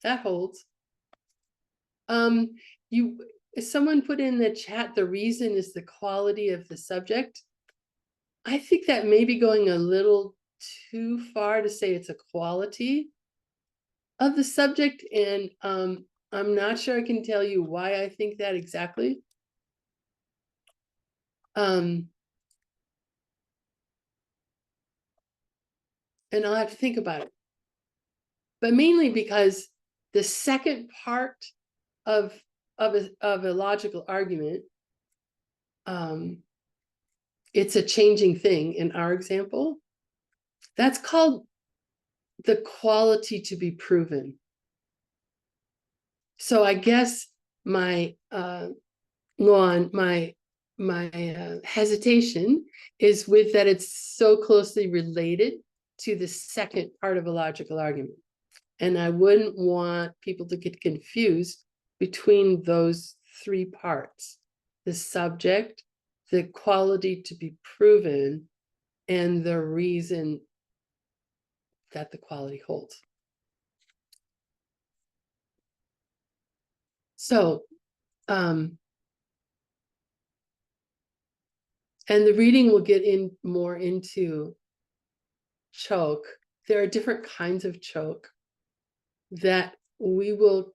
That holds. Someone put in the chat, the reason is the quality of the subject. I think that may be going a little too far to say it's a quality of the subject, and I'm not sure I can tell you why I think that exactly. And I'll have to think about it. But mainly because the second part of a logical argument, it's a changing thing in our example. That's called the quality to be proven. So I guess my hesitation is with that it's so closely related to the second part of a logical argument. And I wouldn't want people to get confused between those three parts: the subject, the quality to be proven, and the reason that the quality holds. So, and the reading will get in more into choke. There are different kinds of choke that we will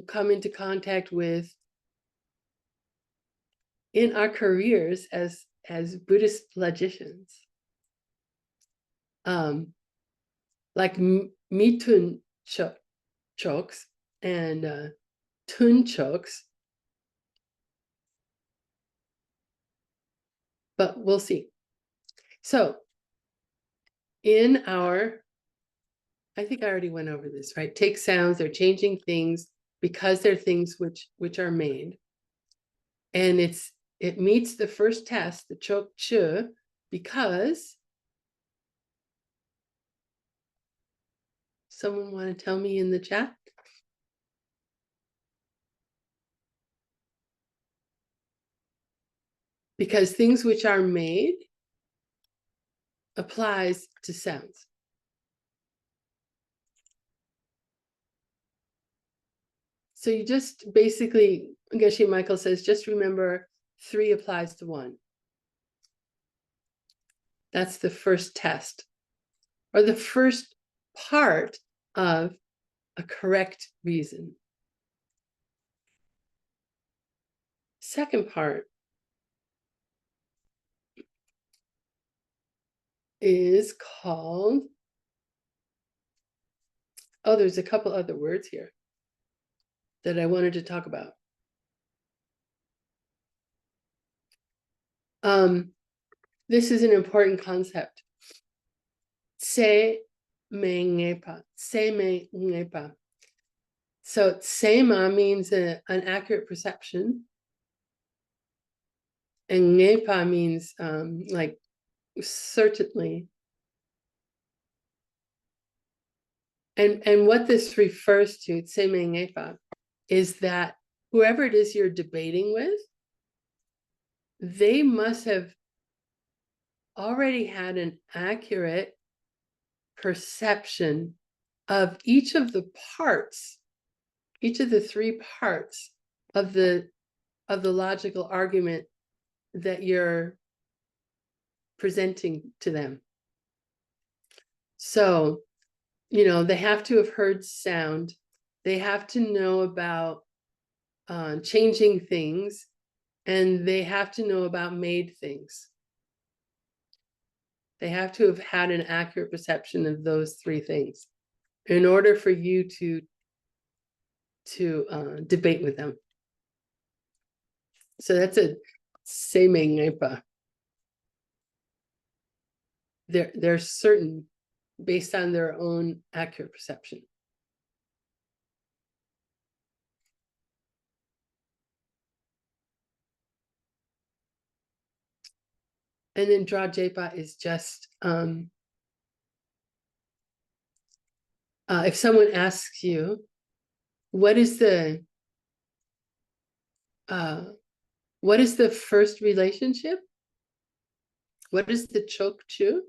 come into contact with in our careers as Buddhist logicians. Like mitun chokes and tun chokes. But we'll see. So in our, I think I already went over this, right? Take sounds, they're changing things because they're things which are made. And it meets the first test, the chok-chu, because someone want to tell me in the chat? Because things which are made applies to sounds. So you just basically, Geshe Michael says, just remember 3 applies to 1. That's the first test, or the first part of a correct reason. Second part is called, oh, there's a couple other words here that I wanted to talk about. This is an important concept. tse me ngepa, tse me ngepa. So tsema means an accurate perception, and ngepa means like certainly. And what this refers to, tse me ngepa, is that whoever it is you're debating with, they must have already had an accurate perception of each of the parts, each of the three parts of the logical argument that you're presenting to them. So, they have to have heard sound. They have to know about changing things, and they have to know about made things. They have to have had an accurate perception of those three things in order for you to debate with them. So that's a seimeng ngepa. They're certain based on their own accurate perception. And then draw jepa is just if someone asks you, what is the first relationship? What is the chokchu?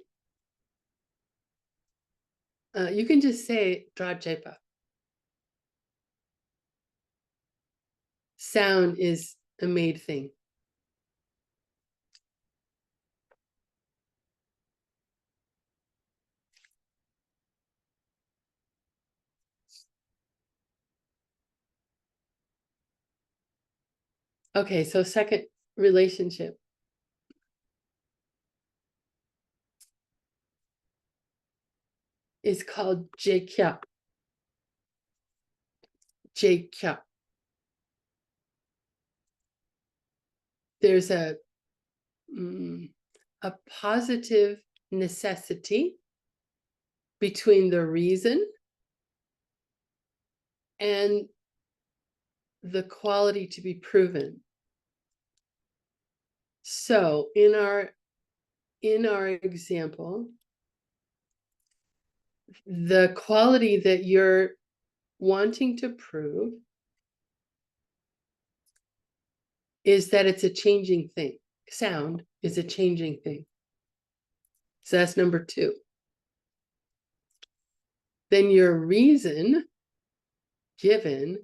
You can just say draw jepa. Sound is a made thing. Okay, so second relationship. Is called jekya. Jekya. There's a positive necessity between the reason and the quality to be proven. So in our example, the quality that you're wanting to prove is that it's a changing thing. Sound is a changing thing. So that's number 2. Then your reason given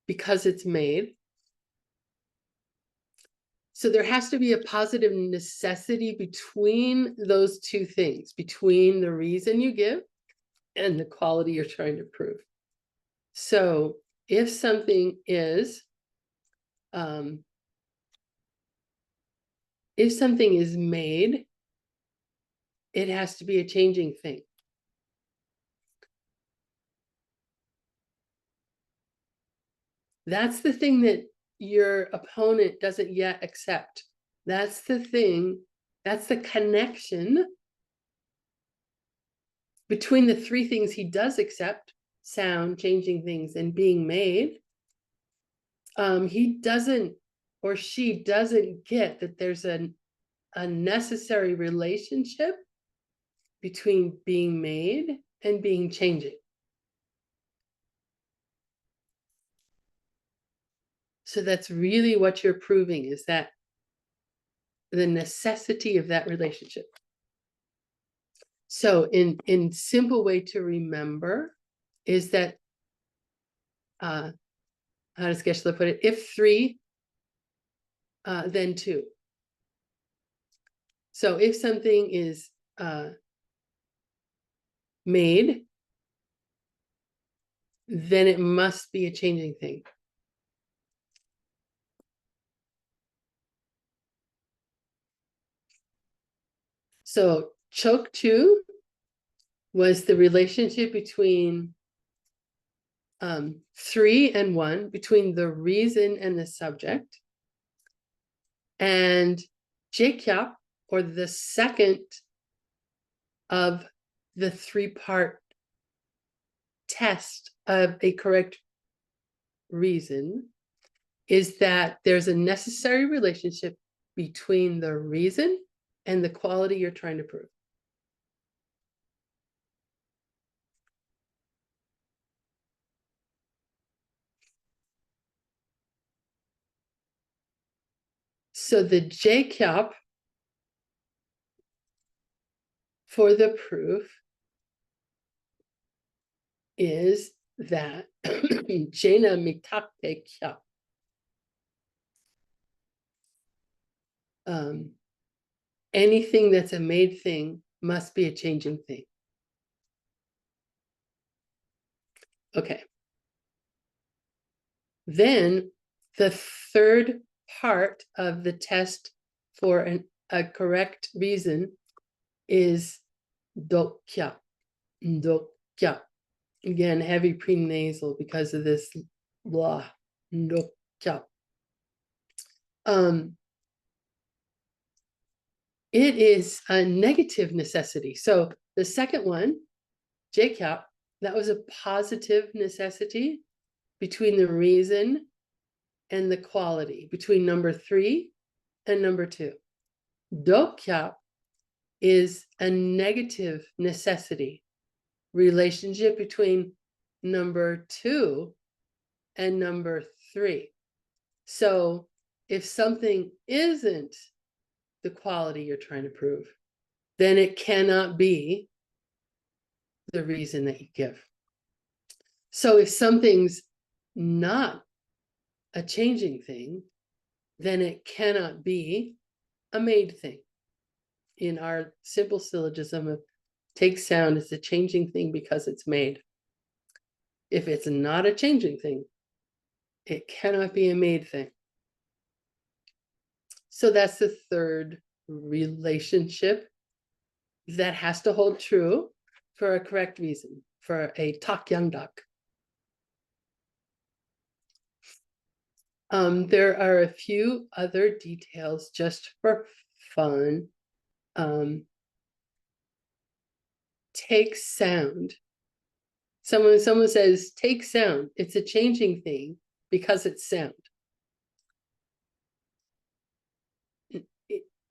because it's made. So there has to be a positive necessity between those two things, between the reason you give and the quality you're trying to prove. So if something is made, it has to be a changing thing. That's the thing that your opponent doesn't yet accept. That's the thing, that's the connection between the three things he does accept: sound, changing things, and being made. He doesn't, or she doesn't get that there's a necessary relationship between being made and being changing. So that's really what you're proving, is that the necessity of that relationship. So in simple way to remember is that, how does Geshe put it? If 3, then 2. So if something is made, then it must be a changing thing. So chokchu was the relationship between 3 and 1, between the reason and the subject. And jekyap, or the second of the three-part test of a correct reason is that there's a necessary relationship between the reason and the quality you're trying to prove. So the JCAP for the proof is that Jena mitakte kya. Anything that's a made thing must be a changing thing. Okay. Then the third part of the test for a correct reason is dokya. Dokya. Again, heavy prenasal because of this blah. Dokya. It is a negative necessity. So the second one, JCAP, that was a positive necessity between the reason and the quality, between number 3 and number 2. Dokya is a negative necessity relationship between number 2 and number 3. So if something isn't the quality you're trying to prove, then it cannot be the reason that you give. So if something's not a changing thing, then it cannot be a made thing. In our simple syllogism of take sound is a changing thing because it's made. If it's not a changing thing, it cannot be a made thing. So that's the third relationship that has to hold true for a correct reason, for a takyangdak. There are a few other details just for fun. Take sound. Someone says, take sound. It's a changing thing because it's sound.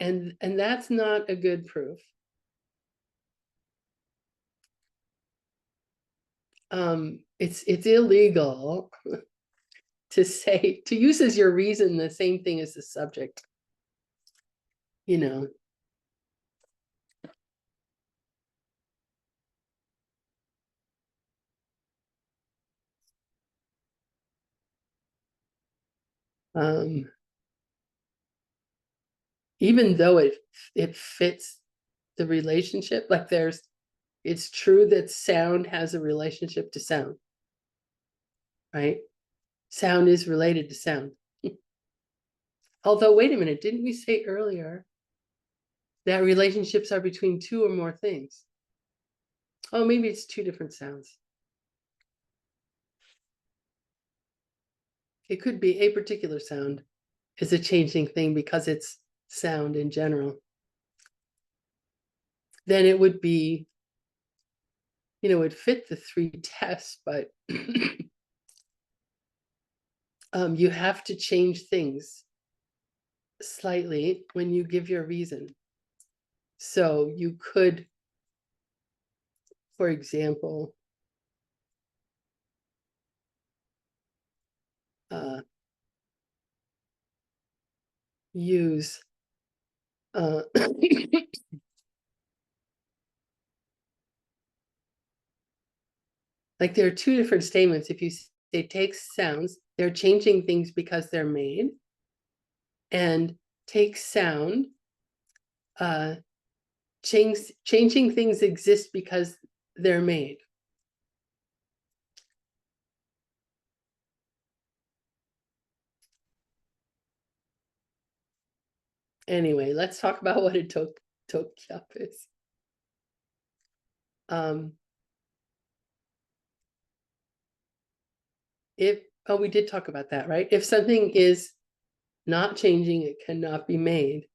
And that's not a good proof. It's illegal to say, to use as your reason the same thing as the subject. You know. Even though it fits the relationship, like it's true that sound has a relationship to sound, right? Sound is related to sound. Although, wait a minute, didn't we say earlier that relationships are between two or more things? Oh, maybe it's two different sounds. It could be a particular sound is a changing thing because it's sound in general. Then it would be, you know, it fit the 3 tests, but you have to change things slightly when you give your reason. So you could, for example, use like there are 2 different statements. If you say take sounds, they're changing things because they're made, and take sound, changing things exist because they're made. Anyway, let's talk about what a tokyap is. We did talk about that, right? If something is not changing, it cannot be made.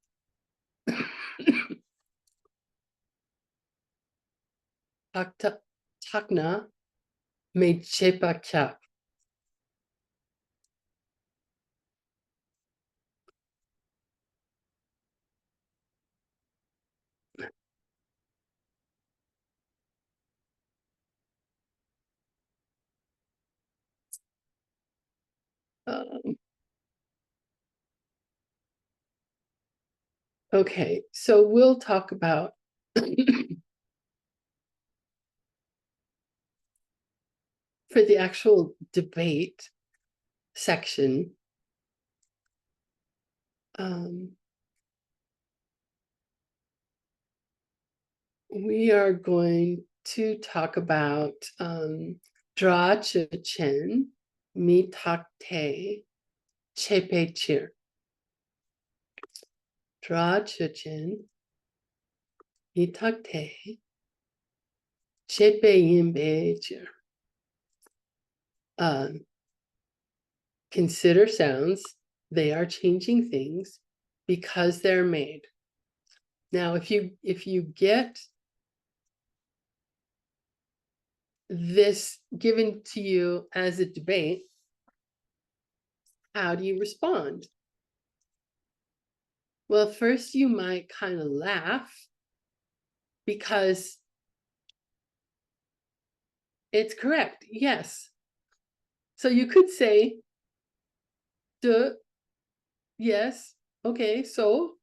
Takna made chepa chap. Okay, so we'll talk about for the actual debate section. We are going to talk about Dra Chen Mi Tak Te Chepe Chir. Dra Chen Mi Tak Te Chepe Yimbe Chir. Consider sounds, they are changing things because they're made. Now, if you get this given to you as a debate, how do you respond? Well, first you might kind of laugh because it's correct, yes. So you could say, duh, yes, okay, so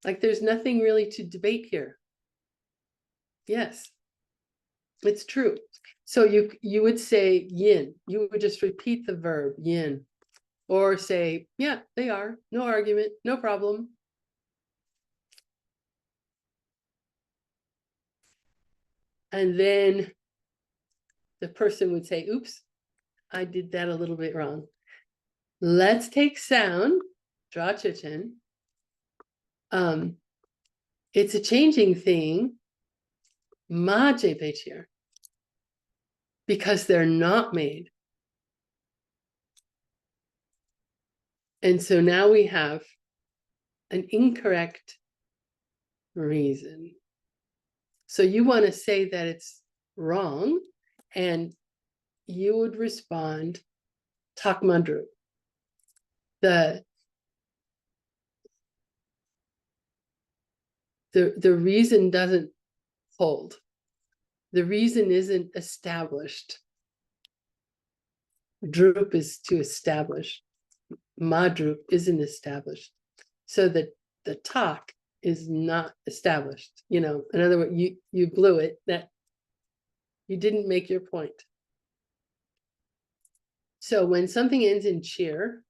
like there's nothing really to debate here. Yes, it's true. So you would say yin, you would just repeat the verb yin, or say, yeah, they are, no argument, no problem. And then the person would say, oops, I did that a little bit wrong. Let's take sound, Dra Chen. It's a changing thing, Ma Jepechir, because they're not made. And so now we have an incorrect reason. So you want to say that it's wrong, and you would respond, Takmadru. The reason doesn't hold. The reason isn't established. Drup is to establish. Madrup isn't established. So that the talk is not established. You know, in other words, you blew it, that you didn't make your point. So when something ends in cheer,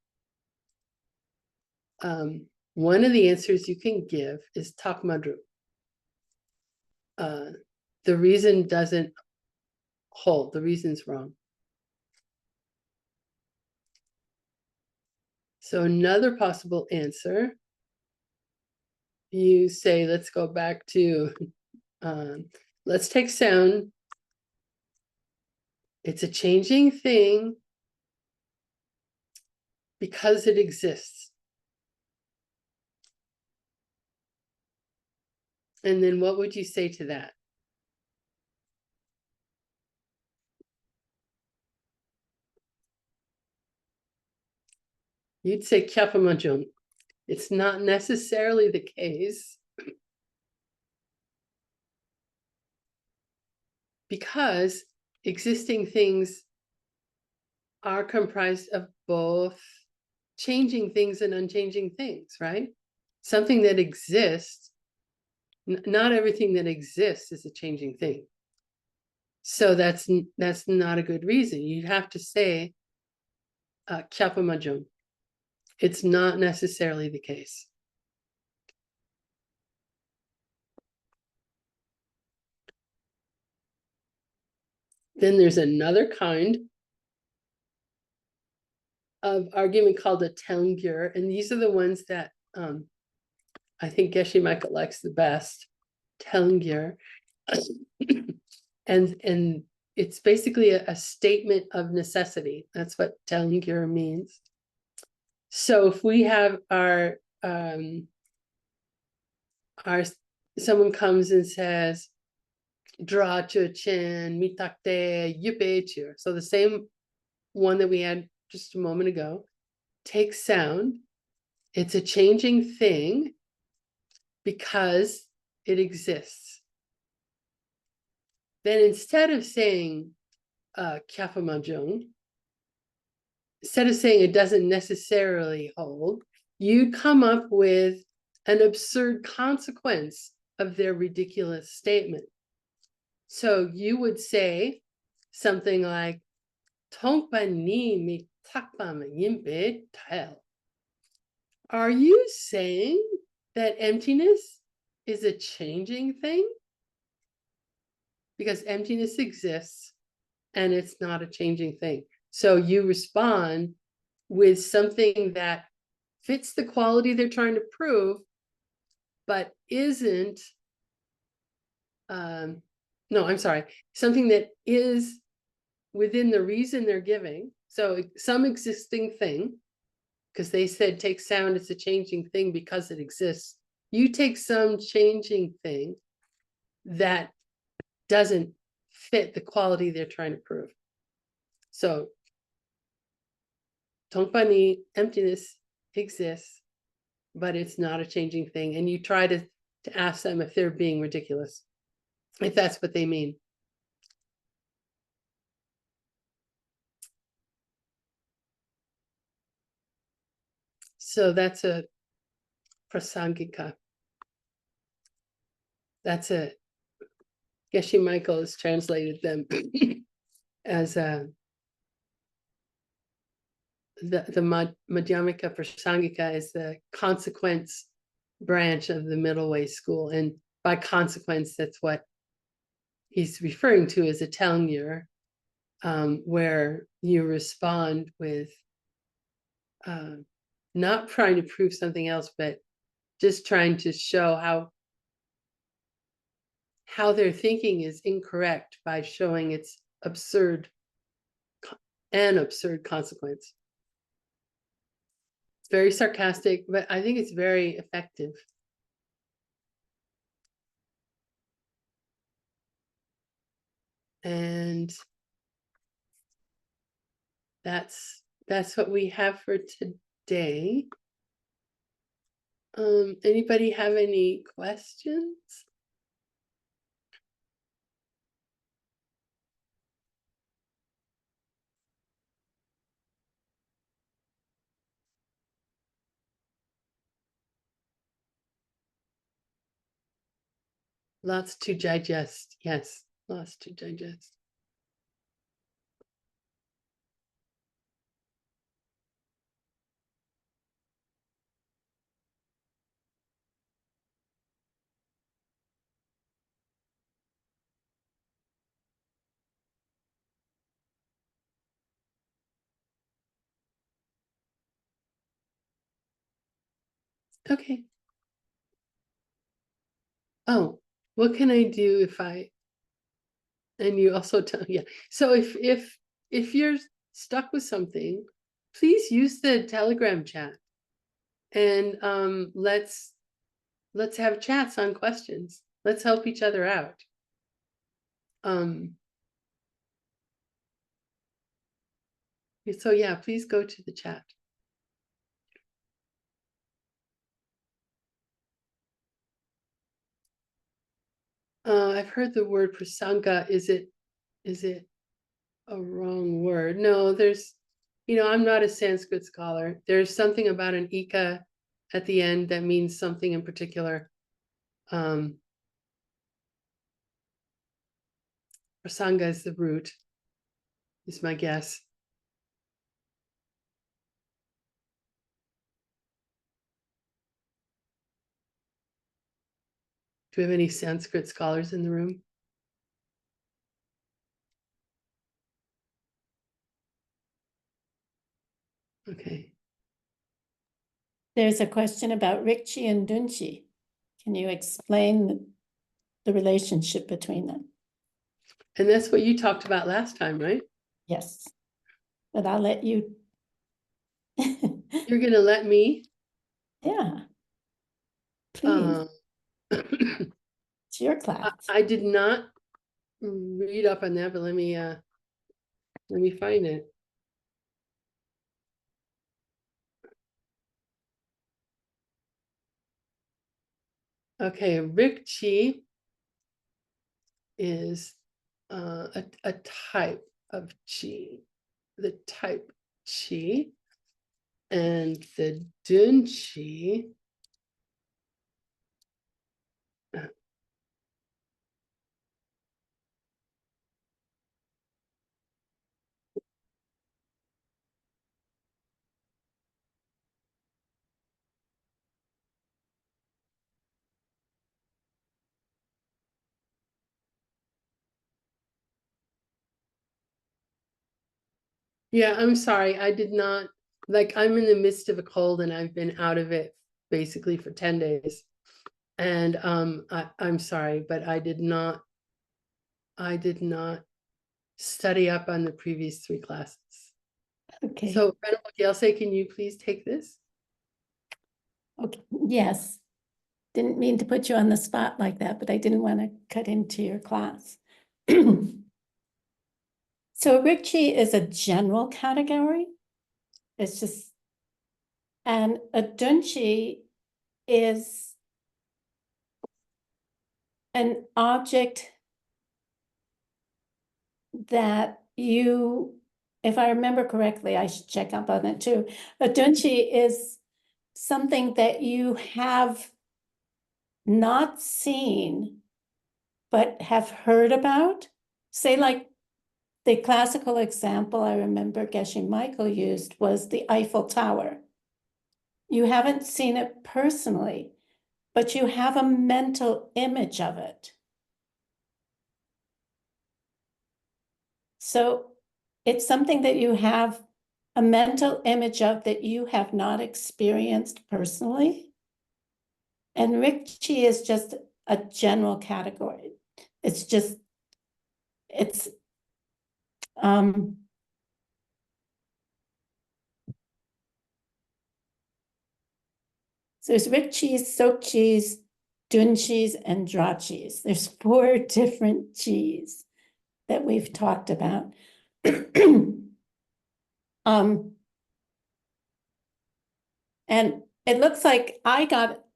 one of the answers you can give is tak madru. The reason doesn't hold, the reason's wrong. So another possible answer, you say, let's go back to, let's take sound. It's a changing thing because it exists. And then what would you say to that? You'd say Kyapamajung. It's not necessarily the case because existing things are comprised of both changing things and unchanging things, right? Something that exists, not everything that exists is a changing thing. So that's not a good reason. You have to say Kyapamajung. It's not necessarily the case. Then there's another kind of argument called a Telngyur, and these are the ones that I think Geshe Michael likes the best. Telngyur, and it's basically a statement of necessity. That's what Telngyur means. So if we have our someone comes and says, dra chu chin, mitakte, yupe chu. So the same one that we had just a moment ago. Takes sound. It's a changing thing because it exists. Then instead of saying Kyafa Mahjong, instead of saying it doesn't necessarily hold, you come up with an absurd consequence of their ridiculous statement. So you would say something like, Tongpa ni mi takpa ma yimpe tael. Are you saying that emptiness is a changing thing? Because emptiness exists and it's not a changing thing. So you respond with something that fits the quality they're trying to prove, but isn't, no, I'm sorry, something that is within the reason they're giving. So some existing thing, because they said take sound, it's a changing thing because it exists. You take some changing thing that doesn't fit the quality they're trying to prove. So Tongpa emptiness exists, but it's not a changing thing. And you try to ask them if they're being ridiculous, if that's what they mean. So that's a prasangika. That's a, Geshe Michael has translated them as a, the Madhyamika Prasangika is the consequence branch of the middle way school. And by consequence, that's what he's referring to as a telngir, where you respond with not trying to prove something else, but just trying to show how their thinking is incorrect by showing its absurd consequence. It's very sarcastic, but I think it's very effective. And that's what we have for today. Anybody have any questions? Lots to digest. Yes, lots to digest. Okay. Oh, what can I do if and you also tell, yeah. So if you're stuck with something, please use the Telegram chat, and let's have chats on questions. Let's help each other out. So yeah, please go to the chat. I've heard the word prasanga. Is it a wrong word? No, there's, I'm not a Sanskrit scholar. There's something about an ika at the end that means something in particular. Prasanga is the root, is my guess. Do we have any Sanskrit scholars in the room? Okay. There's a question about Rikchi and Dunchi. Can you explain the relationship between them? And that's what you talked about last time, right? Yes, but I'll let you. You're going to let me? Yeah, please. It's your class. I did not read up on that, but let me find it. Okay, Rikchi is a type of chi, the type chi, and the Dunchi yeah, I'm sorry. I did not, like, I'm in the midst of a cold and I've been out of it basically for 10 days. And I'm sorry, but I did not study up on the previous 3 classes. Okay. So, Venerable Gyelse, can you please take this? Okay. Yes. Didn't mean to put you on the spot like that, but I didn't want to cut into your class. So Rikchi is a general category. It's just, and a Dunchi is an object that you, if I remember correctly, I should check up on it too. A Dunchi is something that you have not seen, but have heard about. Say like the classical example I remember Geshe Michael used was the Eiffel Tower. You haven't seen it personally, but you have a mental image of it. So it's something that you have a mental image of that you have not experienced personally. And Rikchi is just a general category. It's just, it's, so there's Rikchis, Sokchis, Dunchis, and Drachis. There's 4 different chis that we've talked about. And it looks like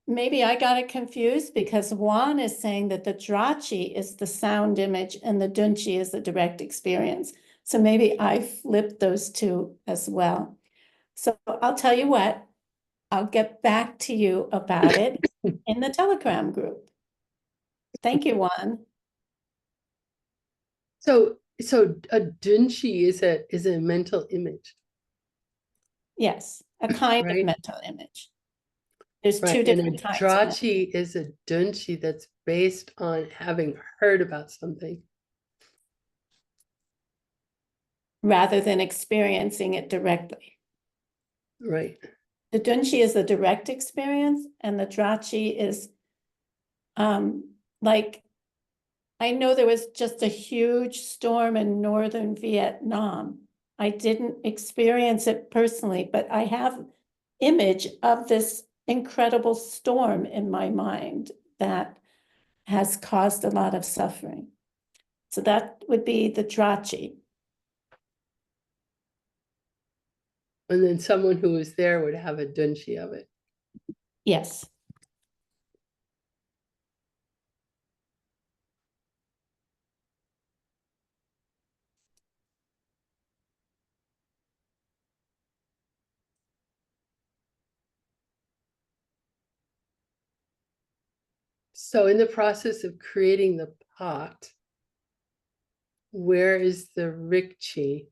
maybe I got it confused because Juan is saying that the Drachi is the sound image and the Dunchi is the direct experience. So maybe I flipped those 2 as well. So I'll tell you what, I'll get back to you about it in the Telegram group. Thank you, Juan. So a Dunchi is a mental image. Yes, a kind of Right? mental image. There's 2 Right. different And a kinds. Drachi is a Dunchi that's based on having heard about something. Rather than experiencing it directly. Right. The Dunchi is the direct experience, and the Drachi is like, I know there was just a huge storm in northern Vietnam. I didn't experience it personally, but I have image of this incredible storm in my mind that has caused a lot of suffering. So that would be the Drachi. And then someone who was there would have a Dunchi of it. Yes. So in the process of creating the pot, where is the Rikchi?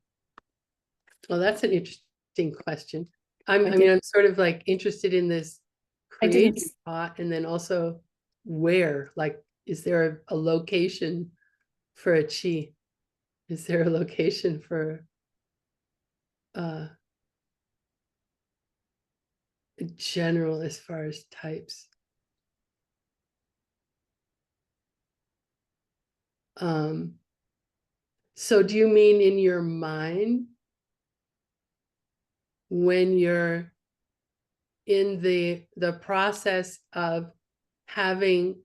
Well, that's an interesting question. I mean, I'm sort of like interested in this creating pot, and then also where, like, is there a location for a chi? Is there a location for general as far as types? So do you mean in your mind when you're in the process of having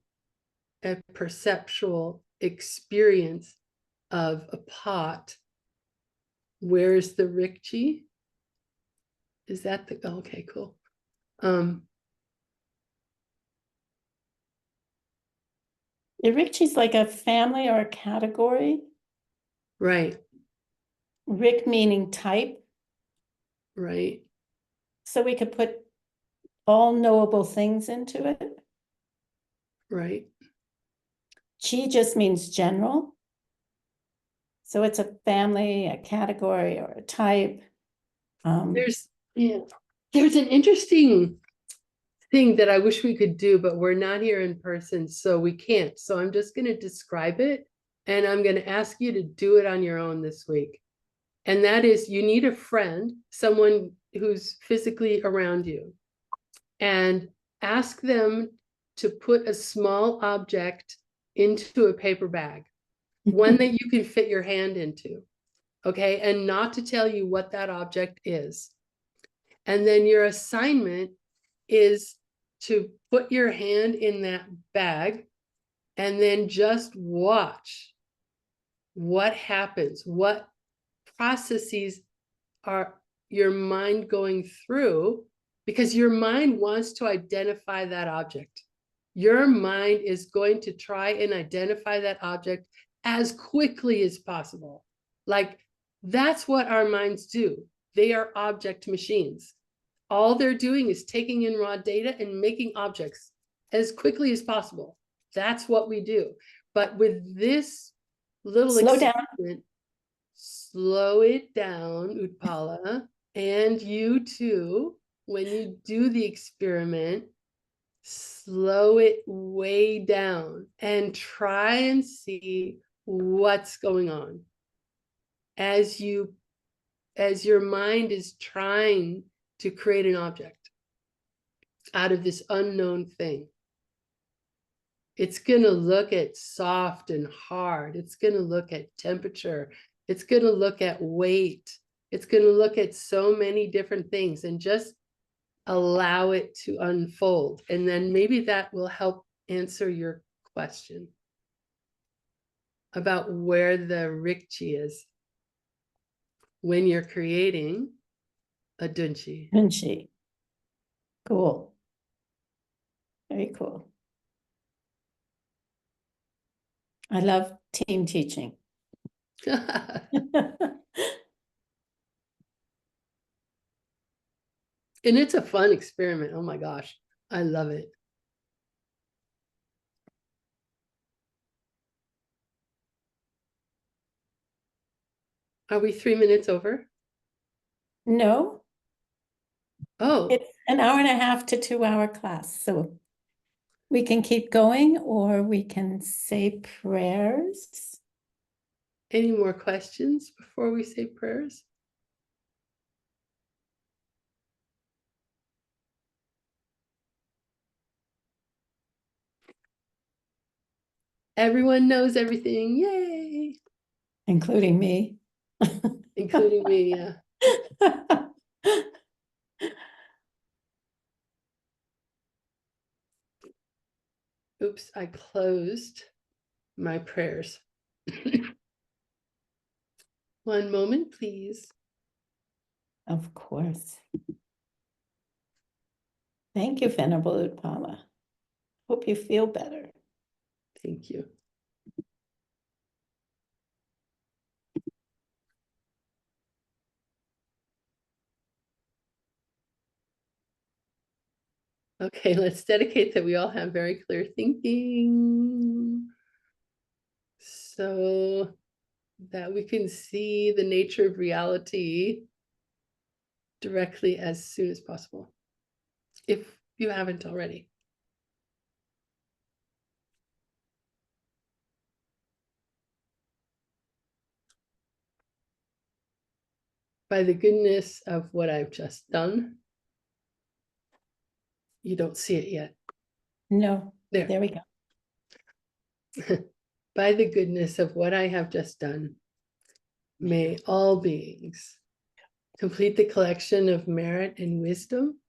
a perceptual experience of a pot. Where's the rikchi? Is that the, okay, cool. The Rikchi's like a family or a category. Right, Rik meaning type. right. So we could put all knowable things into it. Right. Chi just means general. So it's a family, a category, or a type. There's an interesting thing that I wish we could do, but we're not here in person, so we can't. So I'm just going to describe it, and I'm going to ask you to do it on your own this week. And that is, you need a friend, someone who's physically around you, and ask them to put a small object into a paper bag, one that you can fit your hand into, okay? And not to tell you what that object is. And then your assignment is to put your hand in that bag and then just watch what happens, what processes are your mind going through, because your mind wants to identify that object. Your mind is going to try and identify that object as quickly as possible. Like, that's what our minds do. They are object machines. All they're doing is taking in raw data and making objects as quickly as possible. That's what we do. But with this little Slow down. experiment, slow it down, Utpala, and you too, when you do the experiment, slow it way down and try and see what's going on as your mind is trying to create an object out of this unknown thing. It's going to look at soft and hard. It's going to look at temperature. It's going to look at weight. It's going to look at so many different things, and just allow it to unfold. And then maybe that will help answer your question about where the rikchi is when you're creating a dunchi. Dunchi. Cool. Very cool. I love team teaching. And it's a fun experiment. Oh my gosh, I love it. Are we 3 minutes over? No, Oh, it's an hour and a half to 2 hour class. So we can keep going, or we can say prayers. any more questions before we say prayers? Everyone knows everything. Yay. Including me. Including me, yeah. Oops, I closed my prayers. One moment, please. Of course. Thank you, Venerable Utpala. Hope you feel better. Thank you. Okay, let's dedicate that we all have very clear thinking, so that we can see the nature of reality directly as soon as possible, if you haven't already. By the goodness of what I've just done, you don't see it yet. No, There. there we go. By the goodness of what I have just done, may all beings complete the collection of merit and wisdom,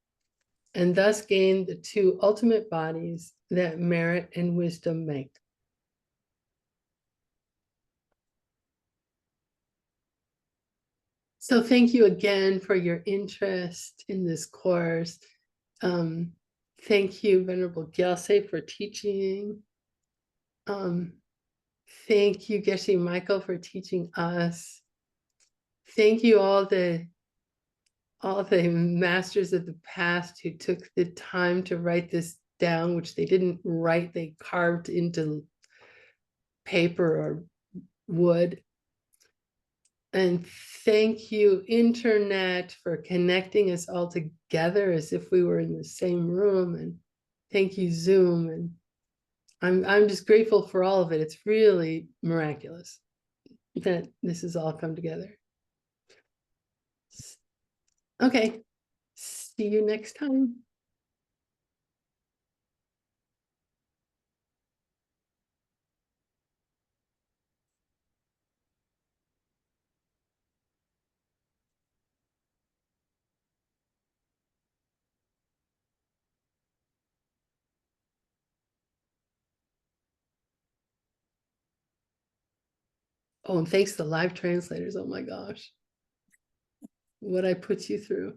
and thus gain the two ultimate bodies that merit and wisdom make. So thank you again for your interest in this course. Thank you, Venerable Gyelse, for teaching. Thank you, Geshe Michael, for teaching us. Thank you all the masters of the past who took the time to write this down, which they didn't write, they carved into paper or wood. And thank you, Internet, for connecting us all together as if we were in the same room. And thank you, Zoom. And I'm just grateful for all of it. It's really miraculous that this has all come together. Okay, see you next time. Oh, and thanks to live translators. Oh my gosh, what I put you through.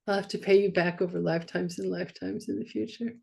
I'll have to pay you back over lifetimes and lifetimes in the future.